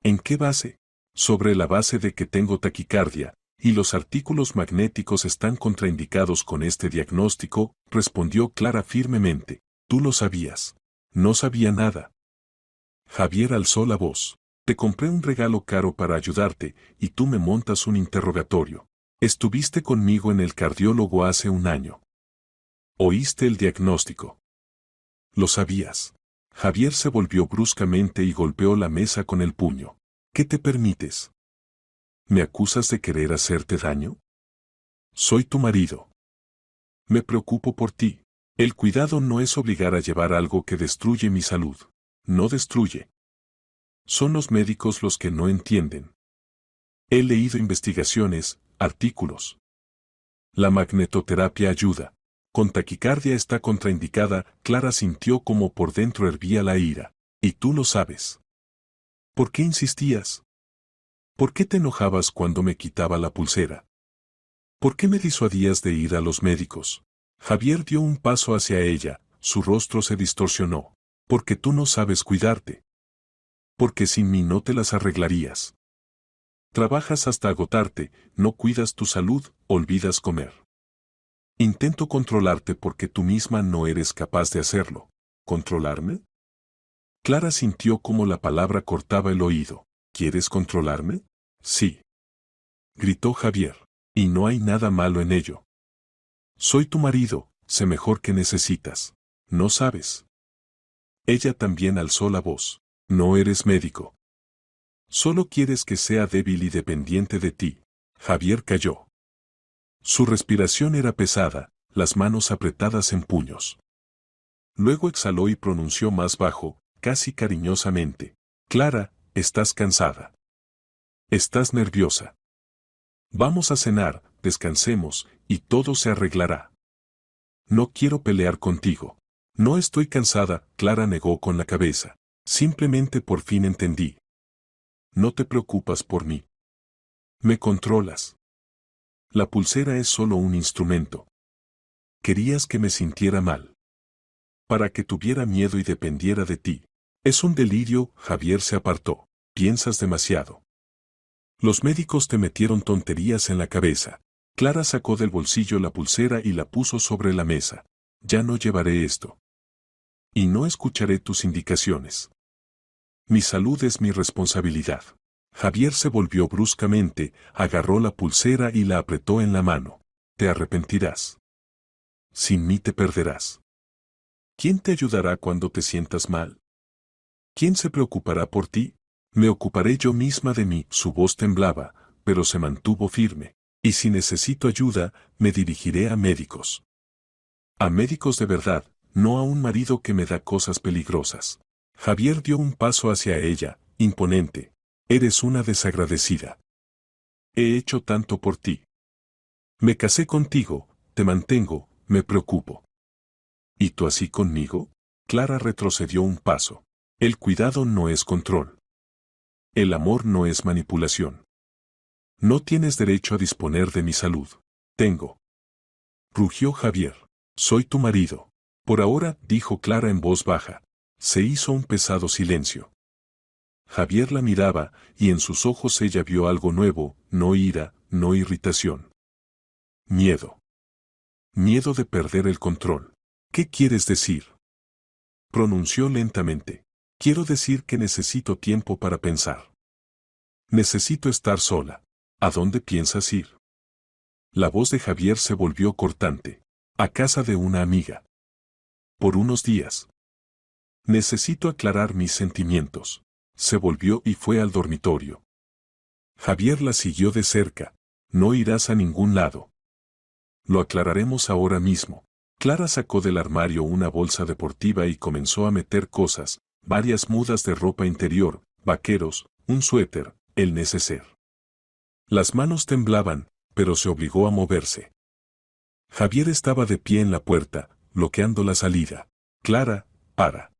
¿En qué base? Sobre la base de que tengo taquicardia, y los artículos magnéticos están contraindicados con este diagnóstico, respondió Clara firmemente. Tú lo sabías. No sabía nada. Javier alzó la voz. Te compré un regalo caro para ayudarte, y tú me montas un interrogatorio. Estuviste conmigo en el cardiólogo hace un año. Oíste el diagnóstico. Lo sabías. Javier se volvió bruscamente y golpeó la mesa con el puño. ¿Qué te permites? ¿Me acusas de querer hacerte daño? Soy tu marido. Me preocupo por ti. El cuidado no es obligar a llevar algo que destruye mi salud. No destruye. Son los médicos los que no entienden. He leído investigaciones, artículos. La magnetoterapia ayuda. Con taquicardia está contraindicada. Clara sintió como por dentro hervía la ira. Y tú lo sabes. ¿Por qué insistías? ¿Por qué te enojabas cuando me quitaba la pulsera? ¿Por qué me disuadías de ir a los médicos? Javier dio un paso hacia ella, su rostro se distorsionó. Porque tú no sabes cuidarte. Porque sin mí no te las arreglarías. Trabajas hasta agotarte, no cuidas tu salud, olvidas comer. Intento controlarte porque tú misma no eres capaz de hacerlo. ¿Controlarme? Clara sintió como la palabra cortaba el oído. ¿Quieres controlarme? Sí. Gritó Javier. Y no hay nada malo en ello. Soy tu marido, sé mejor que necesitas. ¿No sabes? Ella también alzó la voz. No eres médico. Solo quieres que sea débil y dependiente de ti. Javier calló. Su respiración era pesada, las manos apretadas en puños. Luego exhaló y pronunció más bajo, casi cariñosamente. Clara, estás cansada. Estás nerviosa. Vamos a cenar, descansemos, y todo se arreglará. No quiero pelear contigo. No estoy cansada, Clara negó con la cabeza. Simplemente por fin entendí. No te preocupas por mí. Me controlas. La pulsera es solo un instrumento. Querías que me sintiera mal. Para que tuviera miedo y dependiera de ti. Es un delirio, Javier se apartó. Piensas demasiado. Los médicos te metieron tonterías en la cabeza. Clara sacó del bolsillo la pulsera y la puso sobre la mesa. Ya no llevaré esto. Y no escucharé tus indicaciones. Mi salud es mi responsabilidad. Javier se volvió bruscamente, agarró la pulsera y la apretó en la mano. Te arrepentirás. Sin mí te perderás. ¿Quién te ayudará cuando te sientas mal? ¿Quién se preocupará por ti? Me ocuparé yo misma de mí. Su voz temblaba, pero se mantuvo firme. Y si necesito ayuda, me dirigiré a médicos. A médicos de verdad, no a un marido que me da cosas peligrosas. Javier dio un paso hacia ella, imponente. Eres una desagradecida. He hecho tanto por ti. Me casé contigo, te mantengo, me preocupo. ¿Y tú así conmigo? Clara retrocedió un paso. El cuidado no es control. El amor no es manipulación. No tienes derecho a disponer de mi salud. Tengo. Rugió Javier. Soy tu marido. Por ahora, dijo Clara en voz baja. Se hizo un pesado silencio. Javier la miraba, y en sus ojos ella vio algo nuevo, no ira, no irritación. Miedo. Miedo de perder el control. ¿Qué quieres decir? Pronunció lentamente. Quiero decir que necesito tiempo para pensar. Necesito estar sola. ¿A dónde piensas ir? La voz de Javier se volvió cortante. A casa de una amiga. Por unos días. Necesito aclarar mis sentimientos. Se volvió y fue al dormitorio. Javier la siguió de cerca. No irás a ningún lado. Lo aclararemos ahora mismo. Clara sacó del armario una bolsa deportiva y comenzó a meter cosas, varias mudas de ropa interior, vaqueros, un suéter, el neceser. Las manos temblaban, pero se obligó a moverse. Javier estaba de pie en la puerta, bloqueando la salida. Clara, para.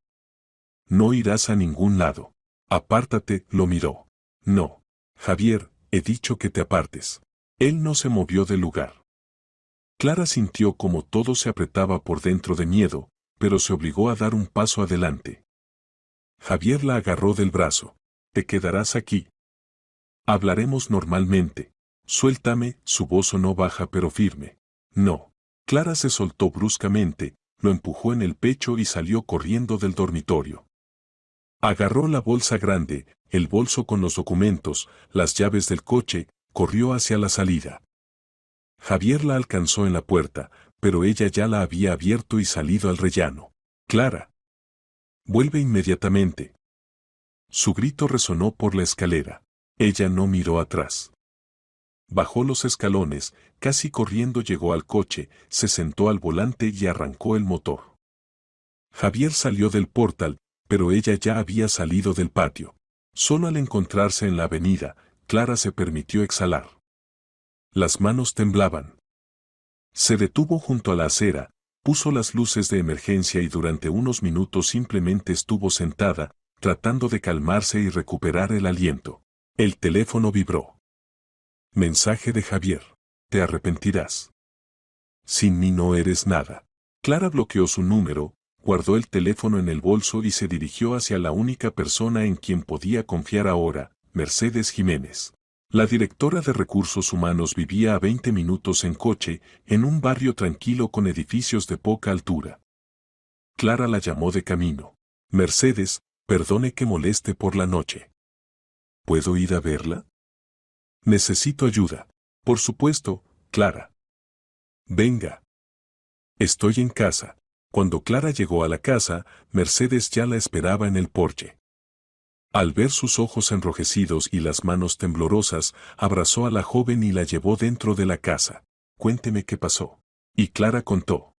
No irás a ningún lado. Apártate, lo miró. No. Javier, he dicho que te apartes. Él no se movió del lugar. Clara sintió como todo se apretaba por dentro de miedo, pero se obligó a dar un paso adelante. Javier la agarró del brazo. Te quedarás aquí. Hablaremos normalmente. Suéltame, su voz sonó baja pero firme. No. Clara se soltó bruscamente, lo empujó en el pecho y salió corriendo del dormitorio. Agarró la bolsa grande, el bolso con los documentos, las llaves del coche, corrió hacia la salida. Javier la alcanzó en la puerta, pero ella ya la había abierto y salido al rellano. Clara. Vuelve inmediatamente. Su grito resonó por la escalera. Ella no miró atrás. Bajó los escalones, casi corriendo llegó al coche, se sentó al volante y arrancó el motor. Javier salió del portal, pero ella ya había salido del patio. Solo al encontrarse en la avenida, Clara se permitió exhalar. Las manos temblaban. Se detuvo junto a la acera, puso las luces de emergencia y durante unos minutos simplemente estuvo sentada, tratando de calmarse y recuperar el aliento. El teléfono vibró. Mensaje de Javier. Te arrepentirás. Sin mí no eres nada. Clara bloqueó su número, guardó el teléfono en el bolso y se dirigió hacia la única persona en quien podía confiar ahora, Mercedes Jiménez. La directora de Recursos Humanos vivía a 20 minutos en coche, en un barrio tranquilo con edificios de poca altura. Clara la llamó de camino. Mercedes, perdone que moleste por la noche. ¿Puedo ir a verla? Necesito ayuda. Por supuesto, Clara. Venga. Estoy en casa. Cuando Clara llegó a la casa, Mercedes ya la esperaba en el porche. Al ver sus ojos enrojecidos y las manos temblorosas, abrazó a la joven y la llevó dentro de la casa. Cuénteme qué pasó. Y Clara contó.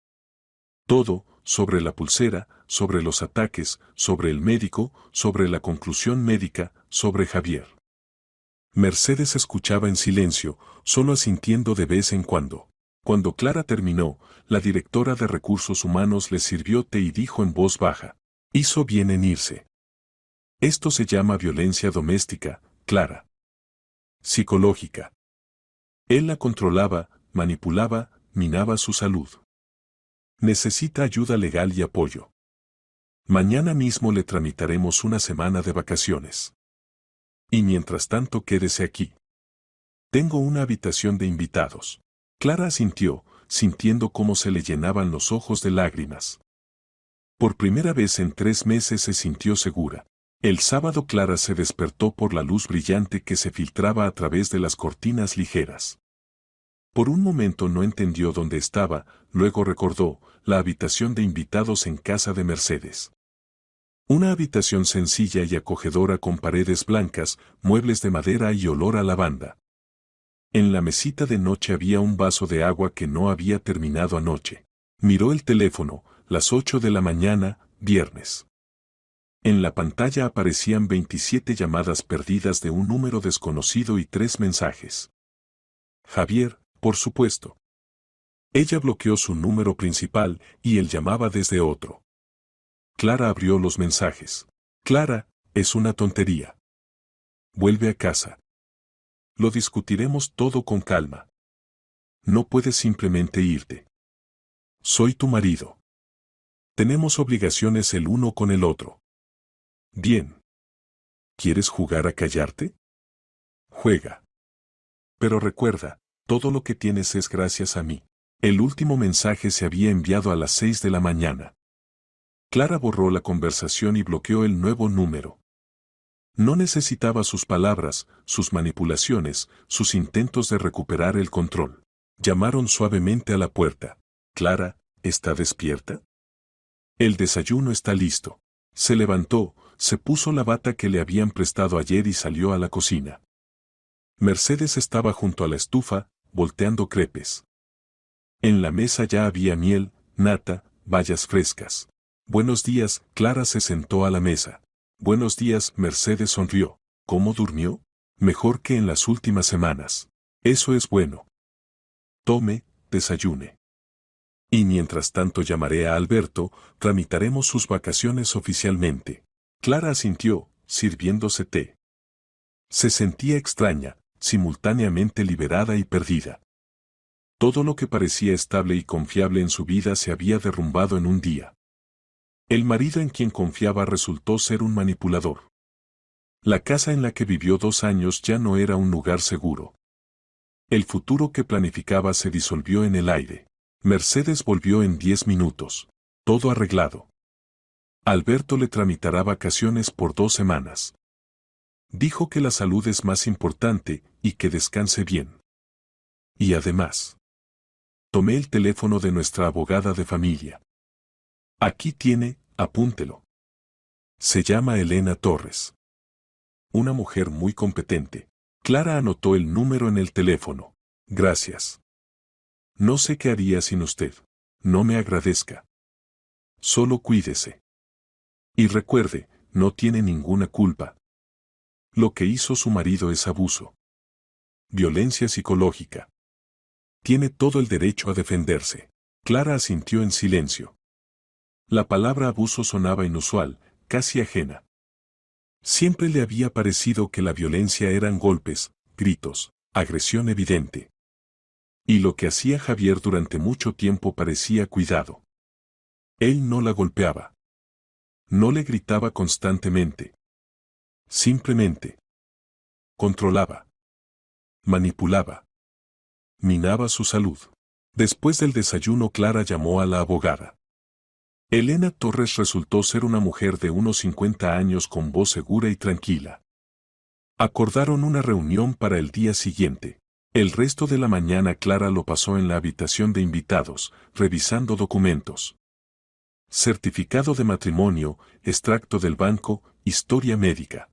Todo, sobre la pulsera, sobre los ataques, sobre el médico, sobre la conclusión médica, sobre Javier. Mercedes escuchaba en silencio, solo asintiendo de vez en cuando. Cuando Clara terminó, la directora de Recursos Humanos le sirvió té y dijo en voz baja. Hizo bien en irse. Esto se llama violencia doméstica, Clara. Psicológica. Él la controlaba, manipulaba, minaba su salud. Necesita ayuda legal y apoyo. Mañana mismo le tramitaremos una semana de vacaciones. Y mientras tanto quédese aquí. Tengo una habitación de invitados. Clara asintió, sintiendo cómo se le llenaban los ojos de lágrimas. Por primera vez en 3 meses se sintió segura. El sábado Clara se despertó por la luz brillante que se filtraba a través de las cortinas ligeras. Por un momento no entendió dónde estaba, luego recordó, la habitación de invitados en casa de Mercedes. Una habitación sencilla y acogedora con paredes blancas, muebles de madera y olor a lavanda. En la mesita de noche había un vaso de agua que no había terminado anoche. Miró el teléfono, las 8 de la mañana, viernes. En la pantalla aparecían 27 llamadas perdidas de un número desconocido y 3 mensajes. Javier, por supuesto. Ella bloqueó su número principal y él llamaba desde otro. Clara abrió los mensajes. Clara, es una tontería. Vuelve a casa. Lo discutiremos todo con calma. No puedes simplemente irte. Soy tu marido. Tenemos obligaciones el uno con el otro. Bien. ¿Quieres jugar a callarte? Juega. Pero recuerda, todo lo que tienes es gracias a mí. El último mensaje se había enviado a las 6 de la mañana. Clara borró la conversación y bloqueó el nuevo número. No necesitaba sus palabras, sus manipulaciones, sus intentos de recuperar el control. Llamaron suavemente a la puerta. Clara, ¿está despierta? El desayuno está listo. Se levantó, se puso la bata que le habían prestado ayer y salió a la cocina. Mercedes estaba junto a la estufa, volteando crepes. En la mesa ya había miel, nata, bayas frescas. Buenos días, Clara se sentó a la mesa. Buenos días, Mercedes sonrió. ¿Cómo durmió? Mejor que en las últimas semanas. Eso es bueno. Tome, desayune. Y mientras tanto llamaré a Alberto, tramitaremos sus vacaciones oficialmente. Clara asintió, sirviéndose té. Se sentía extraña, simultáneamente liberada y perdida. Todo lo que parecía estable y confiable en su vida se había derrumbado en un día. El marido en quien confiaba resultó ser un manipulador. La casa en la que vivió 2 años ya no era un lugar seguro. El futuro que planificaba se disolvió en el aire. Mercedes volvió en 10 minutos. Todo arreglado. Alberto le tramitará vacaciones por 2 semanas. Dijo que la salud es más importante y que descanse bien. Y además, tomé el teléfono de nuestra abogada de familia. Aquí tiene, apúntelo. Se llama Elena Torres. Una mujer muy competente. Clara anotó el número en el teléfono. Gracias. No sé qué haría sin usted. No me agradezca. Solo cuídese. Y recuerde, no tiene ninguna culpa. Lo que hizo su marido es abuso. Violencia psicológica. Tiene todo el derecho a defenderse. Clara asintió en silencio. La palabra abuso sonaba inusual, casi ajena. Siempre le había parecido que la violencia eran golpes, gritos, agresión evidente. Y lo que hacía Javier durante mucho tiempo parecía cuidado. Él no la golpeaba. No le gritaba constantemente. Simplemente controlaba, manipulaba, minaba su salud. Después del desayuno, Clara llamó a la abogada. Elena Torres resultó ser una mujer de unos 50 años con voz segura y tranquila. Acordaron una reunión para el día siguiente. El resto de la mañana Clara lo pasó en la habitación de invitados, revisando documentos. Certificado de matrimonio, extracto del banco, historia médica.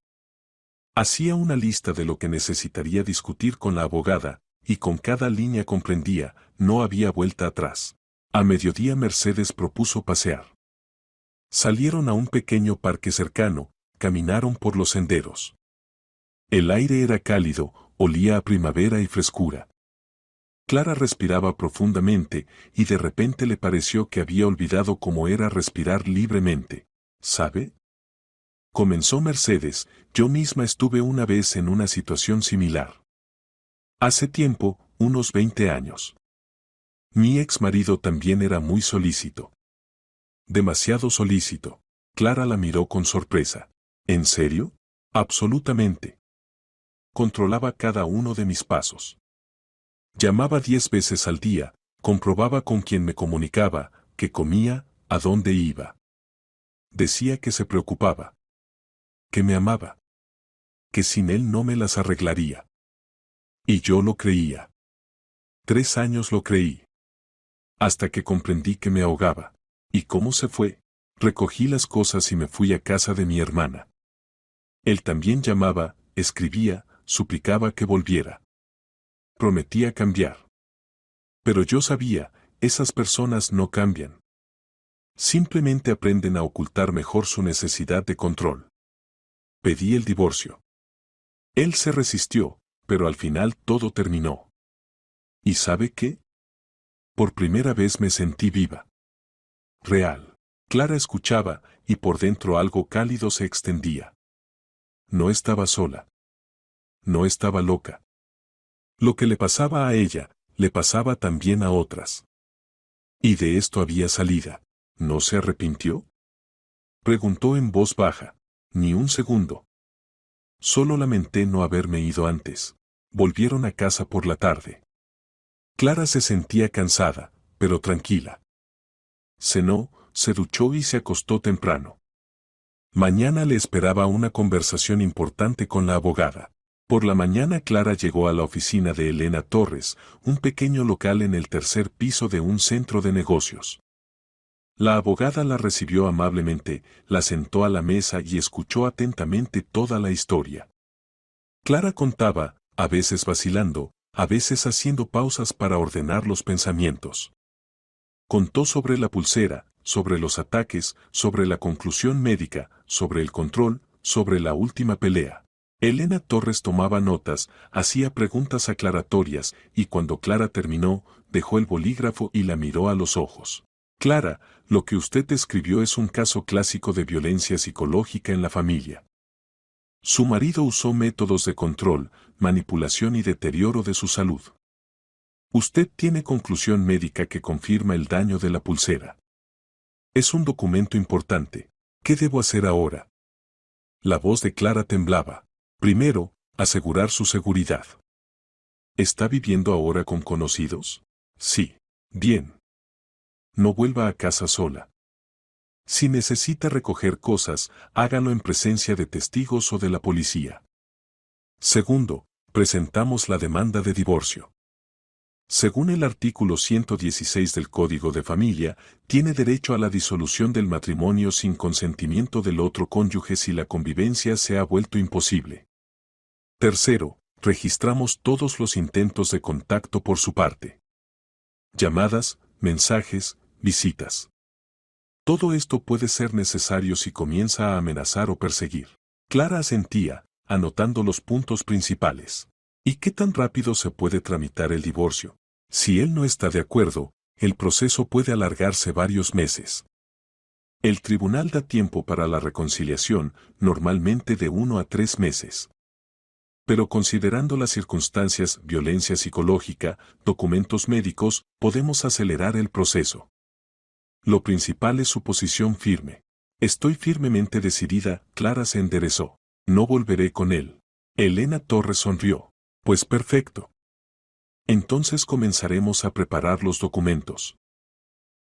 Hacía una lista de lo que necesitaría discutir con la abogada, y con cada línea comprendía, no había vuelta atrás. A mediodía Mercedes propuso pasear. Salieron a un pequeño parque cercano, caminaron por los senderos. El aire era cálido, olía a primavera y frescura. Clara respiraba profundamente, y de repente le pareció que había olvidado cómo era respirar libremente. ¿Sabe? Comenzó Mercedes, yo misma estuve una vez en una situación similar. Hace tiempo, unos 20 años. Mi ex marido también era muy solícito. Demasiado solícito. Clara la miró con sorpresa. ¿En serio? Absolutamente. Controlaba cada uno de mis pasos. Llamaba 10 veces al día, comprobaba con quién me comunicaba, qué comía, a dónde iba. Decía que se preocupaba. Que me amaba. Que sin él no me las arreglaría. Y yo lo creía. 3 años lo creí. Hasta que comprendí que me ahogaba. ¿Y cómo se fue? Recogí las cosas y me fui a casa de mi hermana. Él también llamaba, escribía, suplicaba que volviera. Prometía cambiar. Pero yo sabía, esas personas no cambian. Simplemente aprenden a ocultar mejor su necesidad de control. Pedí el divorcio. Él se resistió, pero al final todo terminó. ¿Y sabe qué? Por primera vez me sentí viva. Real. Clara escuchaba, y por dentro algo cálido se extendía. No estaba sola. No estaba loca. Lo que le pasaba a ella, le pasaba también a otras. Y de esto había salida. ¿No se arrepintió? Preguntó en voz baja. Ni un segundo. Solo lamenté no haberme ido antes. Volvieron a casa por la tarde. Clara se sentía cansada, pero tranquila. Cenó, se duchó y se acostó temprano. Mañana le esperaba una conversación importante con la abogada. Por la mañana Clara llegó a la oficina de Elena Torres, un pequeño local en el tercer piso de un centro de negocios. La abogada la recibió amablemente, la sentó a la mesa y escuchó atentamente toda la historia. Clara contaba, a veces vacilando, a veces haciendo pausas para ordenar los pensamientos. Contó sobre la pulsera, sobre los ataques, sobre la conclusión médica, sobre el control, sobre la última pelea. Elena Torres tomaba notas, hacía preguntas aclaratorias, y cuando Clara terminó, dejó el bolígrafo y la miró a los ojos. Clara, lo que usted escribió es un caso clásico de violencia psicológica en la familia. Su marido usó métodos de control, manipulación y deterioro de su salud. Usted tiene conclusión médica que confirma el daño de la pulsera. Es un documento importante. ¿Qué debo hacer ahora? La voz de Clara temblaba. Primero, asegurar su seguridad. ¿Está viviendo ahora con conocidos? Sí. Bien. No vuelva a casa sola. Si necesita recoger cosas, hágalo en presencia de testigos o de la policía. Segundo, presentamos la demanda de divorcio. Según el artículo 116 del Código de Familia, tiene derecho a la disolución del matrimonio sin consentimiento del otro cónyuge si la convivencia se ha vuelto imposible. Tercero, registramos todos los intentos de contacto por su parte. Llamadas, mensajes, visitas. Todo esto puede ser necesario si comienza a amenazar o perseguir. Clara asentía, anotando los puntos principales. ¿Y qué tan rápido se puede tramitar el divorcio? Si él no está de acuerdo, el proceso puede alargarse varios meses. El tribunal da tiempo para la reconciliación, normalmente de 1 a 3 meses. Pero considerando las circunstancias, violencia psicológica, documentos médicos, podemos acelerar el proceso. Lo principal es su posición firme. Estoy firmemente decidida, Clara se enderezó. No volveré con él. Elena Torres sonrió. Pues perfecto. Entonces comenzaremos a preparar los documentos.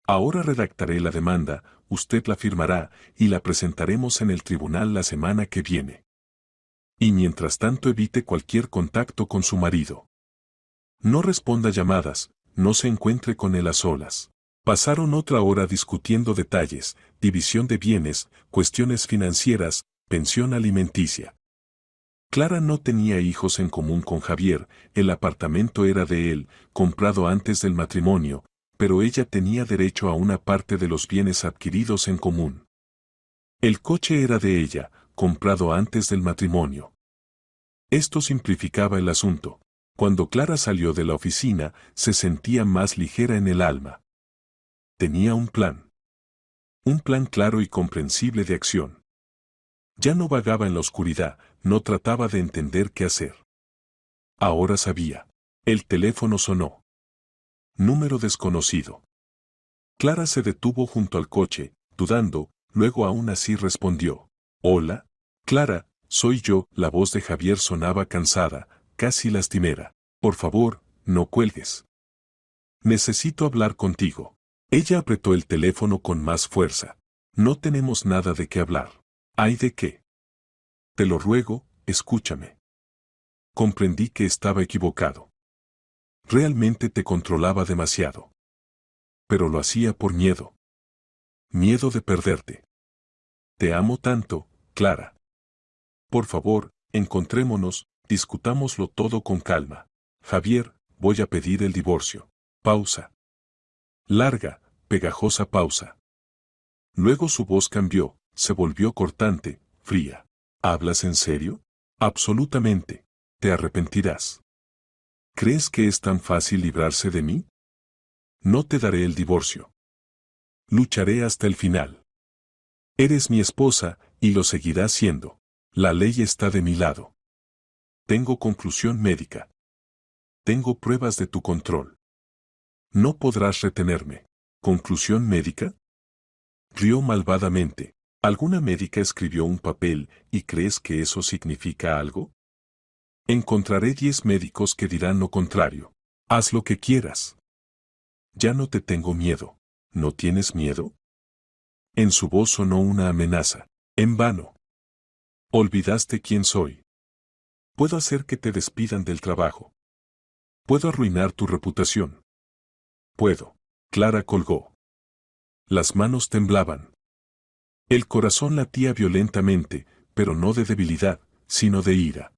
Ahora redactaré la demanda, usted la firmará, y la presentaremos en el tribunal la semana que viene. Y mientras tanto evite cualquier contacto con su marido. No responda llamadas, no se encuentre con él a solas. Pasaron otra hora discutiendo detalles, división de bienes, cuestiones financieras, pensión alimenticia. Clara no tenía hijos en común con Javier, el apartamento era de él, comprado antes del matrimonio, pero ella tenía derecho a una parte de los bienes adquiridos en común. El coche era de ella, comprado antes del matrimonio. Esto simplificaba el asunto. Cuando Clara salió de la oficina, se sentía más ligera en el alma. Tenía un plan. Un plan claro y comprensible de acción. Ya no vagaba en la oscuridad, no trataba de entender qué hacer. Ahora sabía. El teléfono sonó. Número desconocido. Clara se detuvo junto al coche, dudando, luego aún así respondió. Hola, Clara, soy yo. La voz de Javier sonaba cansada, casi lastimera. Por favor, no cuelgues. Necesito hablar contigo. Ella apretó el teléfono con más fuerza. No tenemos nada de qué hablar. ¿Hay de qué? Te lo ruego, escúchame. Comprendí que estaba equivocado. Realmente te controlaba demasiado. Pero lo hacía por miedo. Miedo de perderte. Te amo tanto, Clara. Por favor, encontrémonos, discutámoslo todo con calma. Javier, voy a pedir el divorcio. Pausa. Larga, pegajosa pausa. Luego su voz cambió, se volvió cortante, fría. ¿Hablas en serio? Absolutamente. Te arrepentirás. ¿Crees que es tan fácil librarse de mí? No te daré el divorcio. Lucharé hasta el final. Eres mi esposa, y lo seguirás siendo. La ley está de mi lado. Tengo conclusión médica. Tengo pruebas de tu control. No podrás retenerme. ¿Conclusión médica? Rió malvadamente. ¿Alguna médica escribió un papel y crees que eso significa algo? Encontraré 10 médicos que dirán lo contrario. Haz lo que quieras. Ya no te tengo miedo. ¿No tienes miedo? En su voz sonó una amenaza. En vano. Olvidaste quién soy. Puedo hacer que te despidan del trabajo. Puedo arruinar tu reputación. Puedo. Clara colgó. Las manos temblaban. El corazón latía violentamente, pero no de debilidad, sino de ira.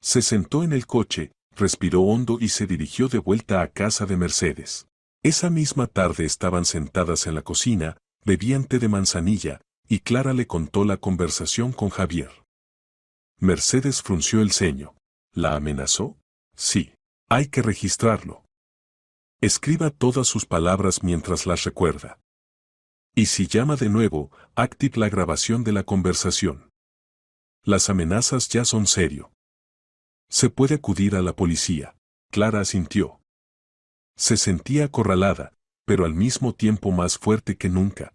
Se sentó en el coche, respiró hondo y se dirigió de vuelta a casa de Mercedes. Esa misma tarde estaban sentadas en la cocina, bebían té de manzanilla, y Clara le contó la conversación con Javier. Mercedes frunció el ceño. ¿La amenazó? Sí. Hay que registrarlo. Escriba todas sus palabras mientras las recuerda. Y si llama de nuevo, active la grabación de la conversación. Las amenazas ya son serio. Se puede acudir a la policía. Clara asintió. Se sentía acorralada, pero al mismo tiempo más fuerte que nunca.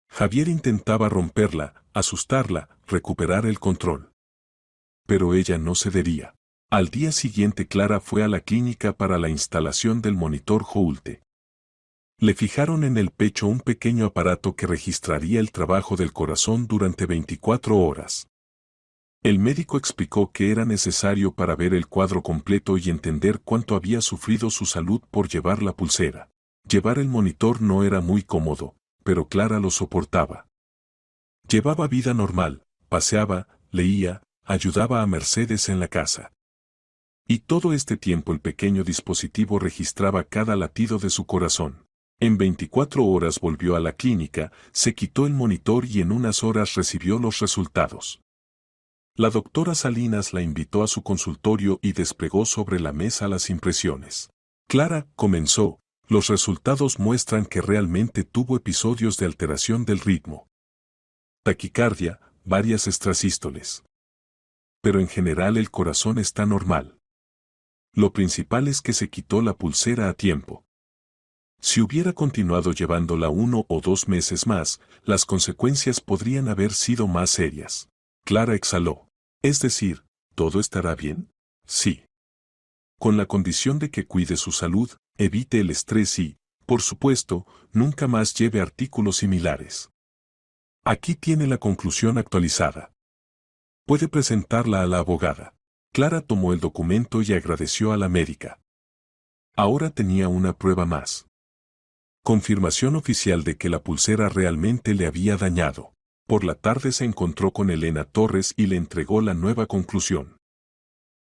Javier intentaba romperla, asustarla, recuperar el control. Pero ella no cedería. Al día siguiente Clara fue a la clínica para la instalación del monitor Holte. Le fijaron en el pecho un pequeño aparato que registraría el trabajo del corazón durante 24 horas. El médico explicó que era necesario para ver el cuadro completo y entender cuánto había sufrido su salud por llevar la pulsera. Llevar el monitor no era muy cómodo, pero Clara lo soportaba. Llevaba vida normal, paseaba, leía, ayudaba a Mercedes en la casa. Y todo este tiempo el pequeño dispositivo registraba cada latido de su corazón. En 24 horas volvió a la clínica, se quitó el monitor y en unas horas recibió los resultados. La doctora Salinas la invitó a su consultorio y desplegó sobre la mesa las impresiones. Clara, comenzó, los resultados muestran que realmente tuvo episodios de alteración del ritmo. Taquicardia, varias extrasístoles. pero en general el corazón está normal. Lo principal es que se quitó la pulsera a tiempo. Si hubiera continuado llevándola 1 o 2 meses más, las consecuencias podrían haber sido más serias. Clara exhaló. Es decir, ¿todo estará bien? Sí. Con la condición de que cuide su salud, evite el estrés y, por supuesto, nunca más lleve artículos similares. Aquí tiene la conclusión actualizada. Puede presentarla a la abogada. Clara tomó el documento y agradeció a la médica. Ahora tenía una prueba más. Confirmación oficial de que la pulsera realmente le había dañado. Por la tarde se encontró con Elena Torres y le entregó la nueva conclusión.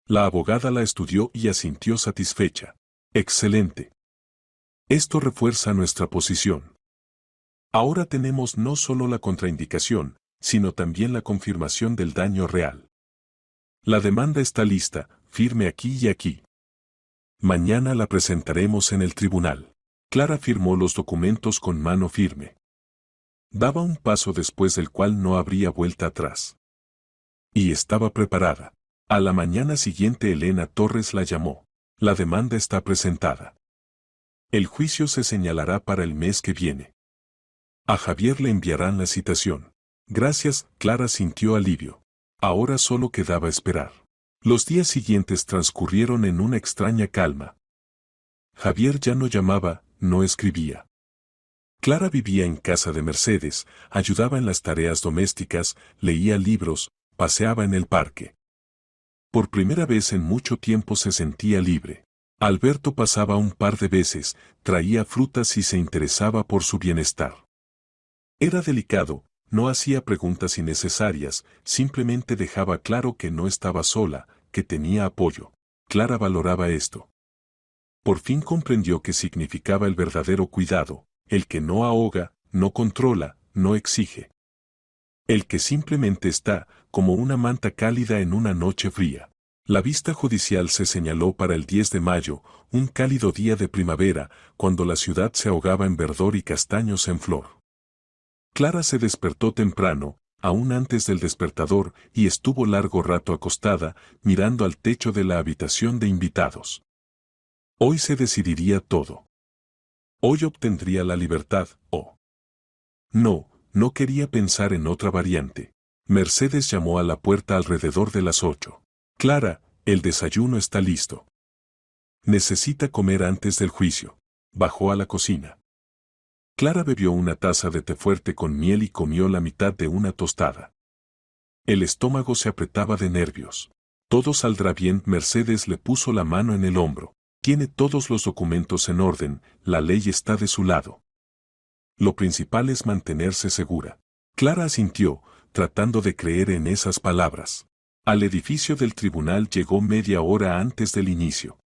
La abogada la estudió y asintió satisfecha. Excelente. Esto refuerza nuestra posición. Ahora tenemos no solo la contraindicación, sino también la confirmación del daño real. La demanda está lista, firme aquí y aquí. Mañana la presentaremos en el tribunal. Clara firmó los documentos con mano firme. Daba un paso después del cual no habría vuelta atrás. Y estaba preparada. A la mañana siguiente Elena Torres la llamó. La demanda está presentada. El juicio se señalará para el mes que viene. A Javier le enviarán la citación. Gracias, Clara sintió alivio. Ahora solo quedaba esperar. Los días siguientes transcurrieron en una extraña calma. Javier ya no llamaba, no escribía. Clara vivía en casa de Mercedes, ayudaba en las tareas domésticas, leía libros, paseaba en el parque. Por primera vez en mucho tiempo se sentía libre. Alberto pasaba un par de veces, traía frutas y se interesaba por su bienestar. Era delicado, no hacía preguntas innecesarias, simplemente dejaba claro que no estaba sola, que tenía apoyo. Clara valoraba esto. Por fin comprendió qué significaba el verdadero cuidado, el que no ahoga, no controla, no exige. El que simplemente está, como una manta cálida en una noche fría. La vista judicial se señaló para el 10 de mayo, un cálido día de primavera, cuando la ciudad se ahogaba en verdor y castaños en flor. Clara se despertó temprano, aún antes del despertador, y estuvo largo rato acostada, mirando al techo de la habitación de invitados. Hoy se decidiría todo. Hoy obtendría la libertad, o... No, no quería pensar en otra variante. Mercedes llamó a la puerta alrededor de las 8. Clara, el desayuno está listo. Necesita comer antes del juicio. Bajó a la cocina. Clara bebió una taza de té fuerte con miel y comió la mitad de una tostada. El estómago se apretaba de nervios. Todo saldrá bien. Mercedes le puso la mano en el hombro. Tiene todos los documentos en orden, la ley está de su lado. Lo principal es mantenerse segura. Clara asintió, tratando de creer en esas palabras. Al edificio del tribunal llegó media hora antes del inicio.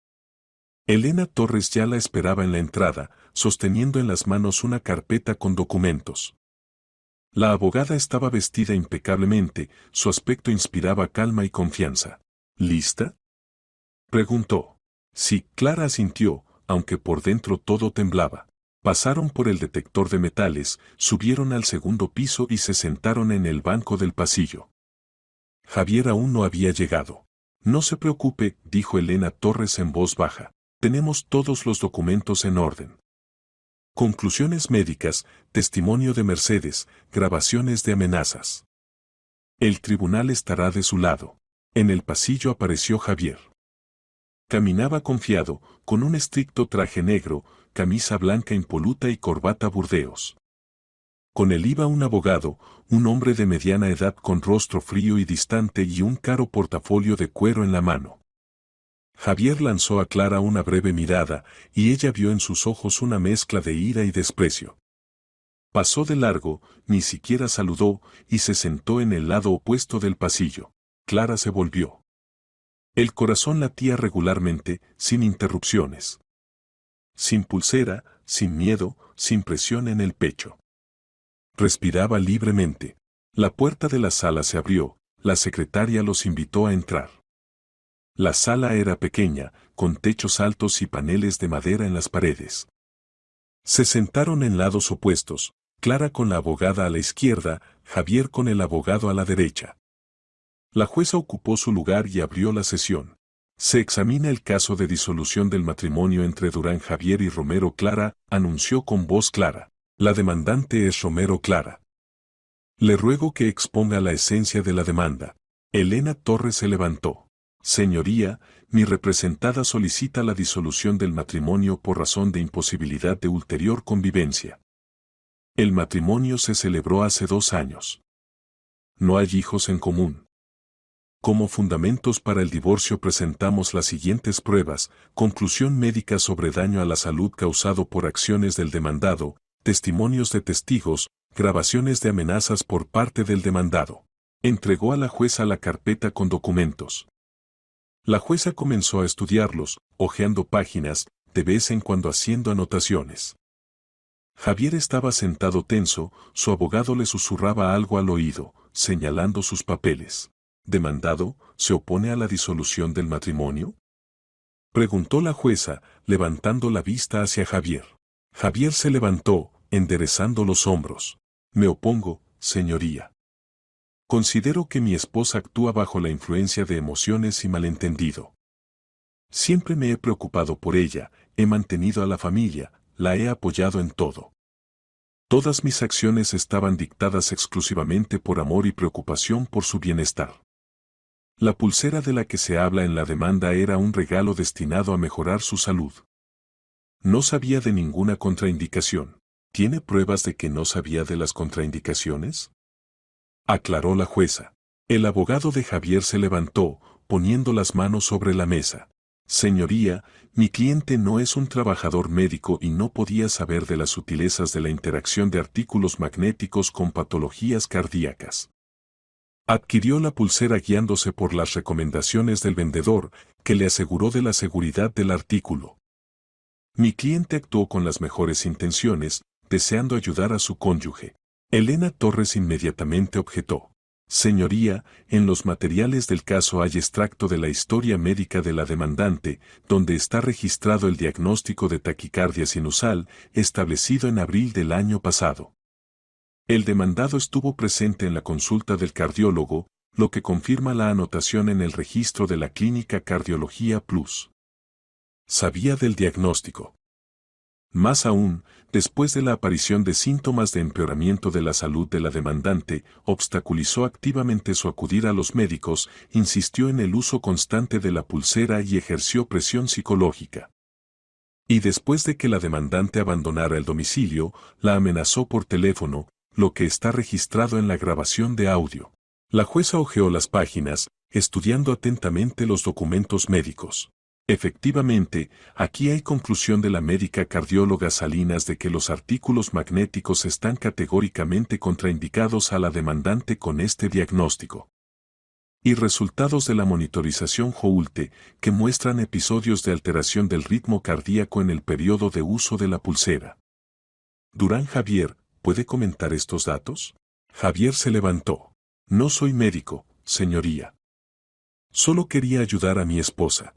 Elena Torres ya la esperaba en la entrada, sosteniendo en las manos una carpeta con documentos. La abogada estaba vestida impecablemente, su aspecto inspiraba calma y confianza. ¿Lista?, preguntó. Sí, Clara asintió, aunque por dentro todo temblaba. Pasaron por el detector de metales, subieron al segundo piso y se sentaron en el banco del pasillo. Javier aún no había llegado. No se preocupe, dijo Elena Torres en voz baja. Tenemos todos los documentos en orden. Conclusiones médicas, testimonio de Mercedes, grabaciones de amenazas. El tribunal estará de su lado. En el pasillo apareció Javier. Caminaba confiado, con un estricto traje negro, camisa blanca impoluta y corbata burdeos. Con él iba un abogado, un hombre de mediana edad con rostro frío y distante y un caro portafolio de cuero en la mano. Javier lanzó a Clara una breve mirada, y ella vio en sus ojos una mezcla de ira y desprecio. Pasó de largo, ni siquiera saludó, y se sentó en el lado opuesto del pasillo. Clara se volvió. El corazón latía regularmente, sin interrupciones. Sin pulsera, sin miedo, sin presión en el pecho. Respiraba libremente. La puerta de la sala se abrió, la secretaria los invitó a entrar. La sala era pequeña, con techos altos y paneles de madera en las paredes. Se sentaron en lados opuestos, Clara con la abogada a la izquierda, Javier con el abogado a la derecha. La jueza ocupó su lugar y abrió la sesión. Se examina el caso de disolución del matrimonio entre Durán Javier y Romero Clara, anunció con voz clara. La demandante es Romero Clara. Le ruego que exponga la esencia de la demanda. Elena Torres se levantó. Señoría, mi representada solicita la disolución del matrimonio por razón de imposibilidad de ulterior convivencia. El matrimonio se celebró hace 2 años. No hay hijos en común. Como fundamentos para el divorcio presentamos las siguientes pruebas: conclusión médica sobre daño a la salud causado por acciones del demandado, testimonios de testigos, grabaciones de amenazas por parte del demandado. Entregó a la jueza la carpeta con documentos. La jueza comenzó a estudiarlos, hojeando páginas, de vez en cuando haciendo anotaciones. Javier estaba sentado tenso, su abogado le susurraba algo al oído, señalando sus papeles. ¿Demandado, se opone a la disolución del matrimonio?, preguntó la jueza, levantando la vista hacia Javier. Javier se levantó, enderezando los hombros. Me opongo, señoría. Considero que mi esposa actúa bajo la influencia de emociones y malentendido. Siempre me he preocupado por ella, he mantenido a la familia, la he apoyado en todo. Todas mis acciones estaban dictadas exclusivamente por amor y preocupación por su bienestar. La pulsera de la que se habla en la demanda era un regalo destinado a mejorar su salud. No sabía de ninguna contraindicación. ¿Tiene pruebas de que no sabía de las contraindicaciones?, aclaró la jueza. El abogado de Javier se levantó, poniendo las manos sobre la mesa. Señoría, mi cliente no es un trabajador médico y no podía saber de las sutilezas de la interacción de artículos magnéticos con patologías cardíacas. Adquirió la pulsera guiándose por las recomendaciones del vendedor, que le aseguró de la seguridad del artículo. Mi cliente actuó con las mejores intenciones, deseando ayudar a su cónyuge. Elena Torres inmediatamente objetó. Señoría, en los materiales del caso hay extracto de la historia médica de la demandante, donde está registrado el diagnóstico de taquicardia sinusal, establecido en abril del año pasado. El demandado estuvo presente en la consulta del cardiólogo, lo que confirma la anotación en el registro de la clínica Cardiología Plus. Sabía del diagnóstico. Más aún, después de la aparición de síntomas de empeoramiento de la salud de la demandante, obstaculizó activamente su acudir a los médicos, insistió en el uso constante de la pulsera y ejerció presión psicológica. Y después de que la demandante abandonara el domicilio, la amenazó por teléfono, lo que está registrado en la grabación de audio. La jueza hojeó las páginas, estudiando atentamente los documentos médicos. Efectivamente, aquí hay conclusión de la médica cardióloga Salinas de que los artículos magnéticos están categóricamente contraindicados a la demandante con este diagnóstico. Y resultados de la monitorización Joulte, que muestran episodios de alteración del ritmo cardíaco en el periodo de uso de la pulsera. Durán Javier, ¿puede comentar estos datos? Javier se levantó. No soy médico, señoría. Solo quería ayudar a mi esposa.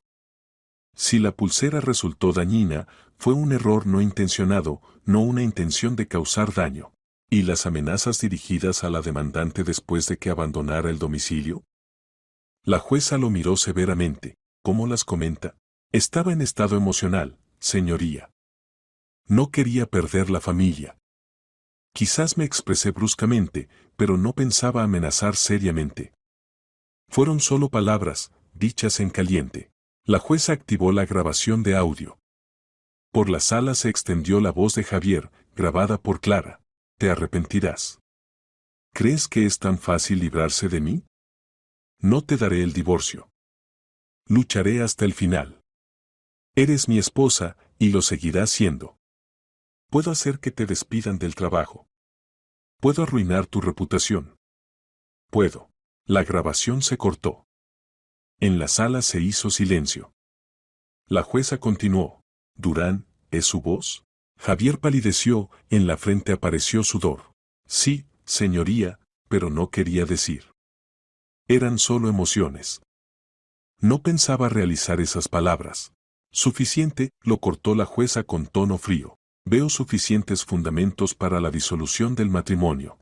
Si la pulsera resultó dañina, fue un error no intencionado, no una intención de causar daño. ¿Y las amenazas dirigidas a la demandante después de que abandonara el domicilio? La jueza lo miró severamente. ¿Cómo las comenta? Estaba en estado emocional, señoría. No quería perder la familia. Quizás me expresé bruscamente, pero no pensaba amenazar seriamente. Fueron solo palabras, dichas en caliente. La jueza activó la grabación de audio. Por la sala se extendió la voz de Javier, grabada por Clara. ¿Te arrepentirás? ¿Crees que es tan fácil librarse de mí? No te daré el divorcio. Lucharé hasta el final. Eres mi esposa, y lo seguirás siendo. Puedo hacer que te despidan del trabajo. Puedo arruinar tu reputación. Puedo. La grabación se cortó. En la sala se hizo silencio. La jueza continuó. Durán, ¿es su voz? Javier palideció, en la frente apareció sudor. Sí, señoría, pero no quería decir. Eran solo emociones. No pensaba realizar esas palabras. Suficiente, lo cortó la jueza con tono frío. Veo suficientes fundamentos para la disolución del matrimonio.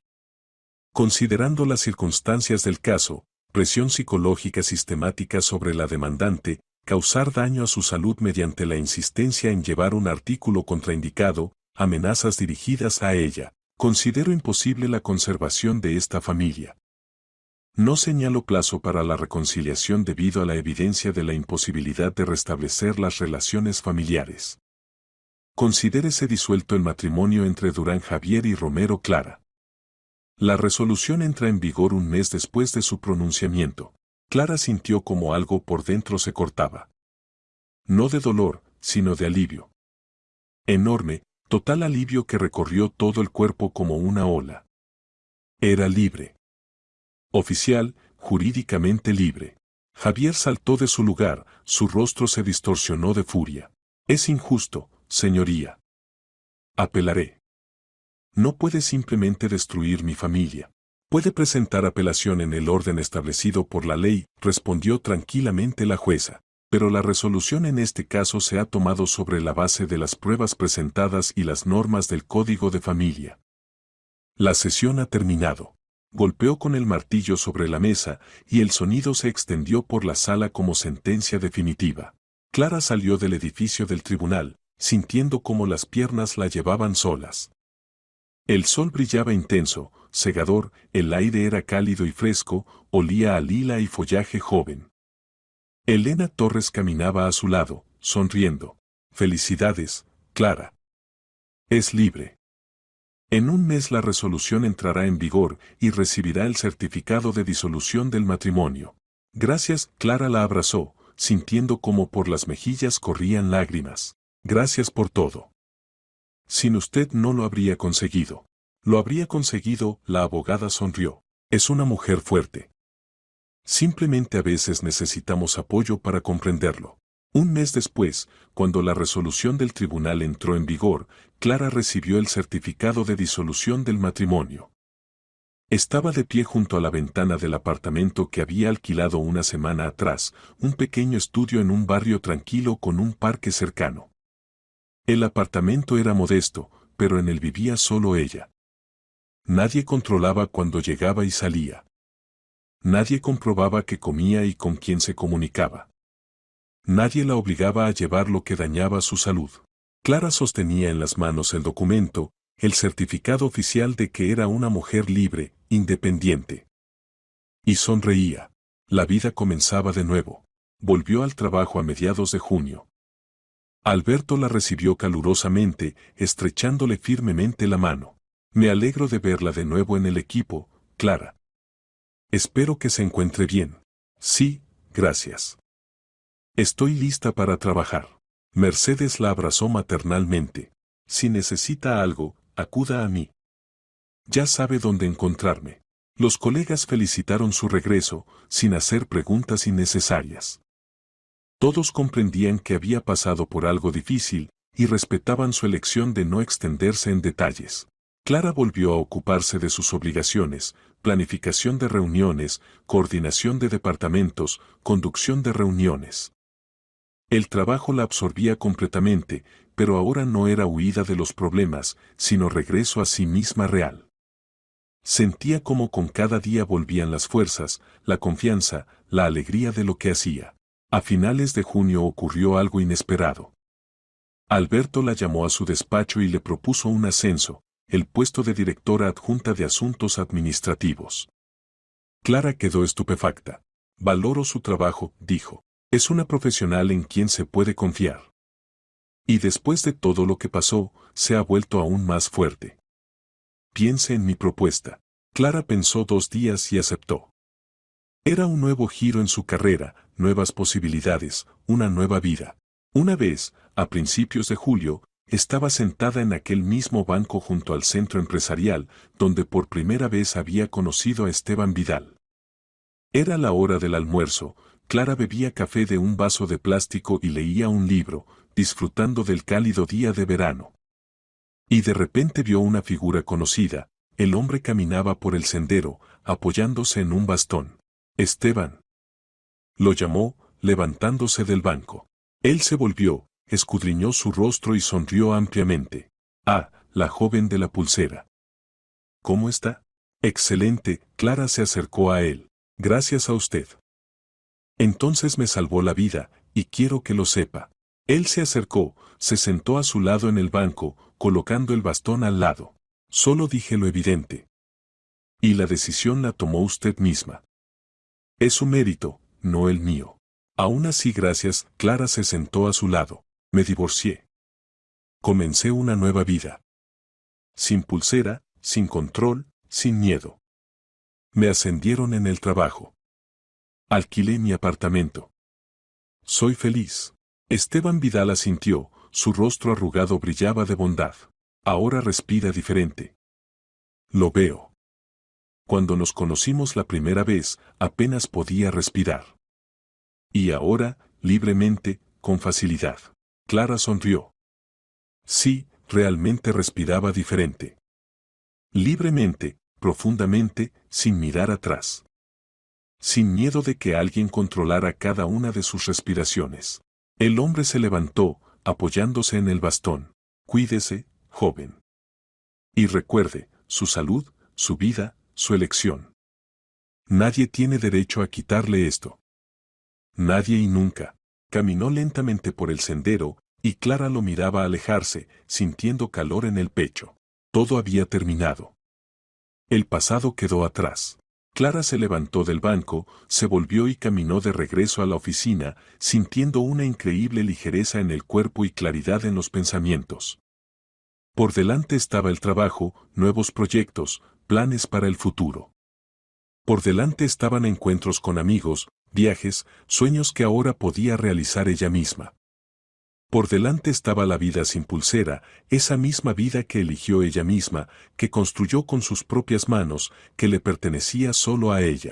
Considerando las circunstancias del caso, presión psicológica sistemática sobre la demandante, causar daño a su salud mediante la insistencia en llevar un artículo contraindicado, amenazas dirigidas a ella. Considero imposible la conservación de esta familia. No señalo plazo para la reconciliación debido a la evidencia de la imposibilidad de restablecer las relaciones familiares. Considérese disuelto el matrimonio entre Durán Javier y Romero Clara. La resolución entra en vigor un mes después de su pronunciamiento. Clara sintió como algo por dentro se cortaba. No de dolor, sino de alivio. Enorme, total alivio que recorrió todo el cuerpo como una ola. Era libre. Oficial, jurídicamente libre. Javier saltó de su lugar, su rostro se distorsionó de furia. Es injusto, señoría. Apelaré. No puede simplemente destruir mi familia. Puede presentar apelación en el orden establecido por la ley, respondió tranquilamente la jueza. Pero la resolución en este caso se ha tomado sobre la base de las pruebas presentadas y las normas del Código de Familia. La sesión ha terminado. Golpeó con el martillo sobre la mesa y el sonido se extendió por la sala como sentencia definitiva. Clara salió del edificio del tribunal, sintiendo como las piernas la llevaban solas. El sol brillaba intenso, cegador, el aire era cálido y fresco, olía a lila y follaje joven. Elena Torres caminaba a su lado, sonriendo. Felicidades, Clara. Es libre. En un mes la resolución entrará en vigor y recibirá el certificado de disolución del matrimonio. Gracias, Clara la abrazó, sintiendo como por las mejillas corrían lágrimas. Gracias por todo. Sin usted no lo habría conseguido. Lo habría conseguido, la abogada sonrió. Es una mujer fuerte. Simplemente a veces necesitamos apoyo para comprenderlo. Un mes después, cuando la resolución del tribunal entró en vigor, Clara recibió el certificado de disolución del matrimonio. Estaba de pie junto a la ventana del apartamento que había alquilado una semana atrás, un pequeño estudio en un barrio tranquilo con un parque cercano. El apartamento era modesto, pero en él vivía solo ella. Nadie controlaba cuando llegaba y salía. Nadie comprobaba qué comía y con quién se comunicaba. Nadie la obligaba a llevar lo que dañaba su salud. Clara sostenía en las manos el documento, el certificado oficial de que era una mujer libre, independiente. Y sonreía. La vida comenzaba de nuevo. Volvió al trabajo a mediados de junio. Alberto la recibió calurosamente, estrechándole firmemente la mano. Me alegro de verla de nuevo en el equipo, Clara. Espero que se encuentre bien. Sí, gracias. Estoy lista para trabajar. Mercedes la abrazó maternalmente. Si necesita algo, acuda a mí. Ya sabe dónde encontrarme. Los colegas felicitaron su regreso, sin hacer preguntas innecesarias. Todos comprendían que había pasado por algo difícil, y respetaban su elección de no extenderse en detalles. Clara volvió a ocuparse de sus obligaciones, planificación de reuniones, coordinación de departamentos, conducción de reuniones. El trabajo la absorbía completamente, pero ahora no era huida de los problemas, sino regreso a sí misma real. Sentía como con cada día volvían las fuerzas, la confianza, la alegría de lo que hacía. A finales de junio ocurrió algo inesperado. Alberto la llamó a su despacho y le propuso un ascenso, el puesto de directora adjunta de asuntos administrativos. Clara quedó estupefacta. Valoro su trabajo, dijo. Es una profesional en quien se puede confiar. Y después de todo lo que pasó, se ha vuelto aún más fuerte. Piense en mi propuesta. Clara pensó 2 días y aceptó. Era un nuevo giro en su carrera, nuevas posibilidades, una nueva vida. Una vez, a principios de julio, estaba sentada en aquel mismo banco junto al centro empresarial, donde por primera vez había conocido a Esteban Vidal. Era la hora del almuerzo. Clara bebía café de un vaso de plástico y leía un libro, disfrutando del cálido día de verano. Y de repente vio una figura conocida. El hombre caminaba por el sendero, apoyándose en un bastón. Esteban. Lo llamó, levantándose del banco. Él se volvió, escudriñó su rostro y sonrió ampliamente. Ah, la joven de la pulsera. ¿Cómo está? Excelente. Clara se acercó a él. Gracias a usted. Entonces me salvó la vida, y quiero que lo sepa. Él se acercó, se sentó a su lado en el banco, colocando el bastón al lado. Solo dije lo evidente. Y la decisión la tomó usted misma. Es su mérito, no el mío. Aún así, gracias. Clara se sentó a su lado. Me divorcié. Comencé una nueva vida. Sin pulsera, sin control, sin miedo. Me ascendieron en el trabajo. Alquilé mi apartamento. Soy feliz. Esteban Vidal asintió, su rostro arrugado brillaba de bondad. Ahora respira diferente. Lo veo. Cuando nos conocimos la primera vez, apenas podía respirar. Y ahora, libremente, con facilidad. Clara sonrió. Sí, realmente respiraba diferente. Libremente, profundamente, sin mirar atrás. Sin miedo de que alguien controlara cada una de sus respiraciones. El hombre se levantó, apoyándose en el bastón. Cuídese, joven. Y recuerde, su salud, su vida, su elección. Nadie tiene derecho a quitarle esto. Nadie y nunca. Caminó lentamente por el sendero, y Clara lo miraba alejarse, sintiendo calor en el pecho. Todo había terminado. El pasado quedó atrás. Clara se levantó del banco, se volvió y caminó de regreso a la oficina, sintiendo una increíble ligereza en el cuerpo y claridad en los pensamientos. Por delante estaba el trabajo, nuevos proyectos, planes para el futuro. Por delante estaban encuentros con amigos, viajes, sueños que ahora podía realizar ella misma. Por delante estaba la vida sin pulsera, esa misma vida que eligió ella misma, que construyó con sus propias manos, que le pertenecía solo a ella.